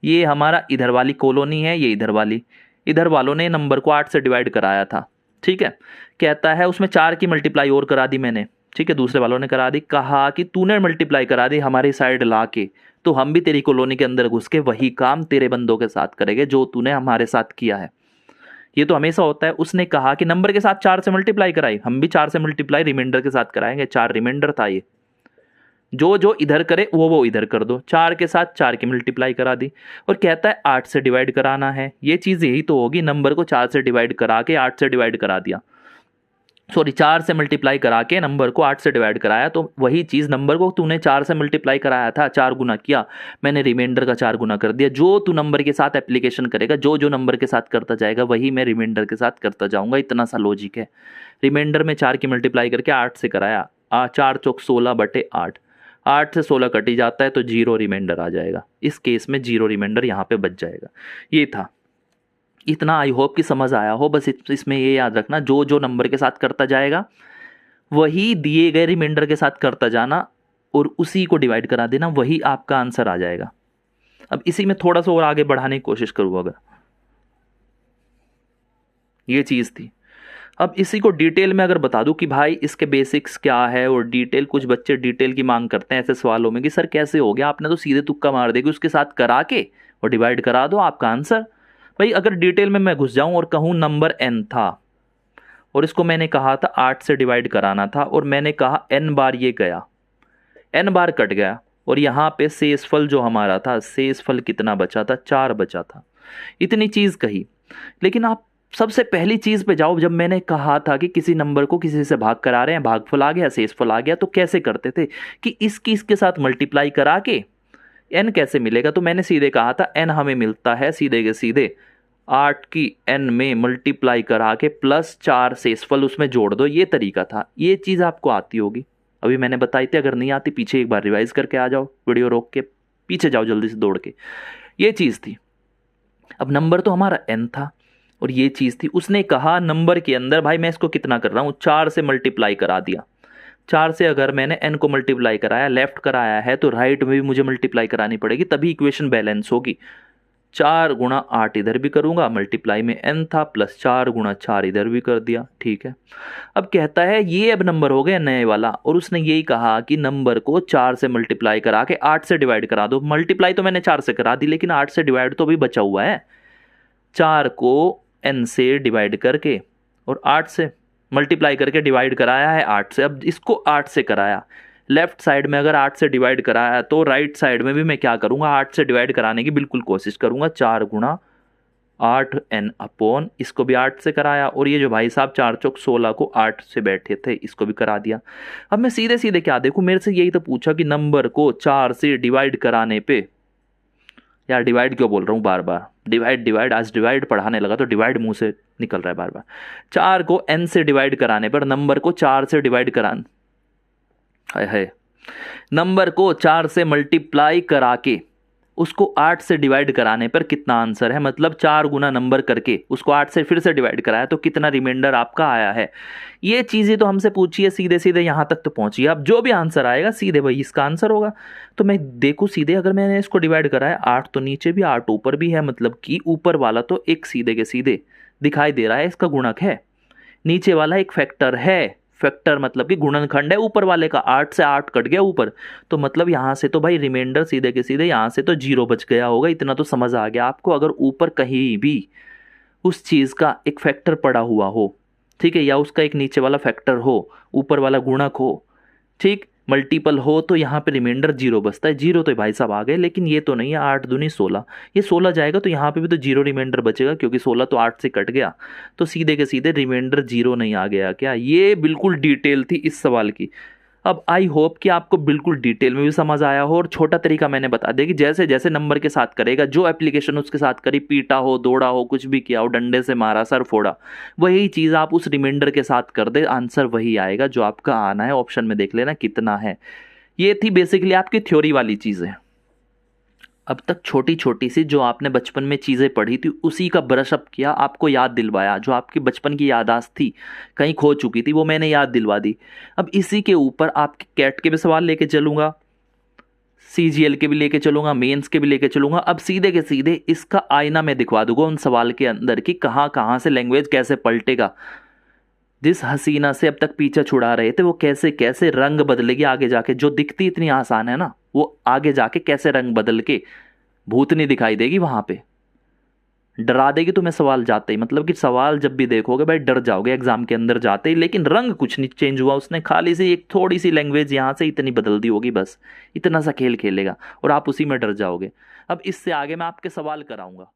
ये हमारा इधर वाली कॉलोनी है, ये इधर वाली, इधर वालों ने नंबर को 8 से डिवाइड कराया था, ठीक है, कहता है उसमें 4 की मल्टीप्लाई और करा दी मैंने, ठीक है, दूसरे वालों ने करा दी, कहा कि तूने मल्टीप्लाई करा दी हमारी साइड ला के, तो हम भी तेरी कॉलोनी के अंदर घुस के वही काम तेरे बंदों के साथ करेंगे जो तूने हमारे साथ किया है, ये तो हमेशा होता है। उसने कहा कि नंबर के साथ 4 से मल्टीप्लाई कराई, हम भी 4 से मल्टीप्लाई रिमाइंडर के साथ कराएंगे, 4 रिमाइंडर था ये, जो जो इधर करे वो इधर कर दो, 4 के साथ 4 की मल्टीप्लाई करा दी, और कहता है 8 से डिवाइड कराना है, ये चीज़ यही तो होगी, नंबर को 4 से डिवाइड करा के 8 से डिवाइड करा दिया, सॉरी 4 से मल्टीप्लाई करा के नंबर को 8 से डिवाइड कराया, तो वही चीज़ नंबर को तूने 4 से मल्टीप्लाई कराया था, 4 गुना किया, मैंने रिमाइंडर का 4 गुना कर दिया, जो तू नंबर के साथ एप्लीकेशन करेगा, जो जो नंबर के साथ करता जाएगा वही मैं रिमाइंडर के साथ करता जाऊंगा, इतना सा लॉजिक है। रिमाइंडर में 4 की मल्टीप्लाई करके 8 से कराया, 4 चौक 16/8, 8 से 16 कट ही जाता है तो 0 रिमाइंडर आ जाएगा। इस केस में 0 रिमाइंडर यहाँ पे बच जाएगा। ये था, इतना आई होप कि समझ आया हो। बस इसमें ये याद रखना, जो जो नंबर के साथ करता जाएगा वही दिए गए रिमाइंडर के साथ करता जाना और उसी को डिवाइड करा देना, वही आपका आंसर आ जाएगा। अब इसी में थोड़ा सा और आगे बढ़ाने की कोशिश करूँ अगर, ये चीज़ थी। अब इसी को डिटेल में अगर बता दूं कि भाई इसके बेसिक्स क्या है और डिटेल, कुछ बच्चे डिटेल की मांग करते हैं ऐसे सवालों में कि सर कैसे हो गया, आपने तो सीधे तुक्का मार देगी उसके साथ करा के और डिवाइड करा दो आपका आंसर। भाई अगर डिटेल में मैं घुस जाऊं और कहूं नंबर n था और इसको मैंने कहा था 8 से डिवाइड कराना था और मैंने कहा n बार ये गया, n बार कट गया और यहाँ पे शेषफल जो हमारा था, शेषफल कितना बचा था, 4 बचा था। इतनी चीज़ कही, लेकिन आप सबसे पहली चीज़ पे जाओ। जब मैंने कहा था कि किसी नंबर को किसी से भाग करा रहे हैं, भागफल आ गया, शेषफल आ गया, तो कैसे करते थे कि इसके साथ मल्टीप्लाई करा के n कैसे मिलेगा, तो मैंने सीधे कहा था n हमें मिलता है सीधे के सीधे 8 की n में मल्टीप्लाई करा के प्लस 4 शेषफल उसमें जोड़ दो। ये तरीका था, ये चीज़ आपको आती होगी, अभी मैंने बताई थी। अगर नहीं आती पीछे एक बार रिवाइज करके आ जाओ, वीडियो रोक के पीछे जाओ जल्दी से दौड़ के। ये चीज़ थी। अब नंबर तो हमारा n था और ये चीज़ थी, उसने कहा नंबर के अंदर भाई मैं इसको कितना कर रहा हूँ, 4 से मल्टीप्लाई करा दिया। 4 से अगर मैंने n को मल्टीप्लाई कराया, लेफ्ट कराया है, तो राइट में भी मुझे मल्टीप्लाई करानी पड़ेगी, तभी इक्वेशन बैलेंस होगी। 4 गुणा 8 इधर भी करूंगा, मल्टीप्लाई में n था, प्लस 4 गुणा 4 इधर भी कर दिया, ठीक है। अब कहता है ये अब नंबर हो गया नए वाला, और उसने यही कहा कि नंबर को 4 से मल्टीप्लाई करा के 8 से डिवाइड करा दो। मल्टीप्लाई तो मैंने 4 से करा दी, लेकिन 8 से डिवाइड तो अभी बचा हुआ है। 4 को n से डिवाइड करके और 8 से मल्टीप्लाई करके डिवाइड कराया है 8 से। अब इसको 8 से कराया, लेफ्ट साइड में अगर 8 से डिवाइड कराया तो राइट साइड में भी मैं क्या करूंगा, 8 से डिवाइड कराने की बिल्कुल कोशिश करूंगा। 4 गुणा 8 n अपॉन, इसको भी 8 से कराया, और ये जो भाई साहब 4 चौक 16 को 8 से बैठे थे, इसको भी करा दिया। अब मैं सीधे सीधे क्या देखूं, मेरे से यही तो पूछा कि नंबर को 4 से डिवाइड कराने पे, यार डिवाइड क्यों बोल रहा हूँ बार बार, डिवाइड आज डिवाइड पढ़ाने लगा तो डिवाइड मुंह से निकल रहा है बार बार। 4 को n से डिवाइड कराने पर नंबर को 4 से डिवाइड कराना, है नंबर को 4 से मल्टीप्लाई करा के उसको 8 से डिवाइड कराने पर कितना आंसर है, मतलब 4 गुना नंबर करके उसको 8 से फिर से डिवाइड कराया तो कितना रिमाइंडर आपका आया है। ये चीज़ें तो हमसे पूछिए, सीधे सीधे यहाँ तक तो पहुँचिए। अब जो भी आंसर आएगा सीधे वही इसका आंसर होगा। तो मैं देखूँ सीधे, अगर मैंने इसको डिवाइड कराया, 8 तो नीचे भी 8 ऊपर भी है, मतलब कि ऊपर वाला तो एक सीधे के सीधे दिखाई दे रहा है, इसका गुणक है, नीचे वाला एक फैक्टर है। फैक्टर मतलब कि गुणनखंड है ऊपर वाले का, 8 से 8 कट गया ऊपर, तो मतलब यहाँ से तो भाई रिमाइंडर सीधे के सीधे यहाँ से तो 0 बच गया होगा। इतना तो समझ आ गया आपको। अगर ऊपर कहीं भी उस चीज़ का एक फैक्टर पड़ा हुआ हो, ठीक है, या उसका एक नीचे वाला फैक्टर हो, ऊपर वाला गुणक हो, ठीक, मल्टीपल हो, तो यहाँ पे रिमाइंडर 0 बचता है। 0 तो भाई साहब आ गए, लेकिन ये तो नहीं है, 8 दूनी 16, ये 16 जाएगा तो यहाँ पे भी तो 0 रिमाइंडर बचेगा, क्योंकि 16 तो 8 से कट गया, तो सीधे के सीधे रिमाइंडर 0 नहीं आ गया क्या। ये बिल्कुल डिटेल थी इस सवाल की। अब आई होप कि आपको बिल्कुल डिटेल में भी समझ आया हो, और छोटा तरीका मैंने बता दिया कि जैसे जैसे नंबर के साथ करेगा, जो एप्लीकेशन उसके साथ करी, पीटा हो, दौड़ा हो, कुछ भी किया हो, डंडे से मारा, सर फोड़ा, वही चीज़ आप उस रिमाइंडर के साथ कर दे, आंसर वही आएगा जो आपका आना है। ऑप्शन में देख लेना कितना है। ये थी बेसिकली आपकी थ्योरी वाली चीज़ें। अब तक छोटी छोटी सी जो आपने बचपन में चीज़ें पढ़ी थी उसी का ब्रश अप किया, आपको याद दिलवाया। जो आपकी बचपन की याददाश्त थी, कहीं खो चुकी थी, वो मैंने याद दिलवा दी। अब इसी के ऊपर आपके कैट के भी सवाल लेके चलूँगा, CGL के भी लेके चलूँगा, मेंस के भी लेके चलूँगा। अब सीधे के सीधे इसका आईना मैं दिखवा दूंगा उन सवाल के अंदर कि कहाँ कहाँ से लैंग्वेज कैसे पलटेगा। जिस हसीना से अब तक पीछा छुड़ा रहे थे वो कैसे कैसे रंग बदलेगी आगे जाके। जो दिखती इतनी आसान है ना, वो आगे जाके कैसे रंग बदल के भूतनी दिखाई देगी, वहां पे डरा देगी तुम्हें सवाल जाते ही। मतलब कि सवाल जब भी देखोगे भाई डर जाओगे एग्जाम के अंदर जाते ही, लेकिन रंग कुछ नहीं चेंज हुआ, उसने खाली सी एक थोड़ी सी लैंग्वेज यहाँ से इतनी बदल दी होगी, बस इतना सा खेल खेलेगा और आप उसी में डर जाओगे। अब इससे आगे मैं आपके सवाल कराऊंगा।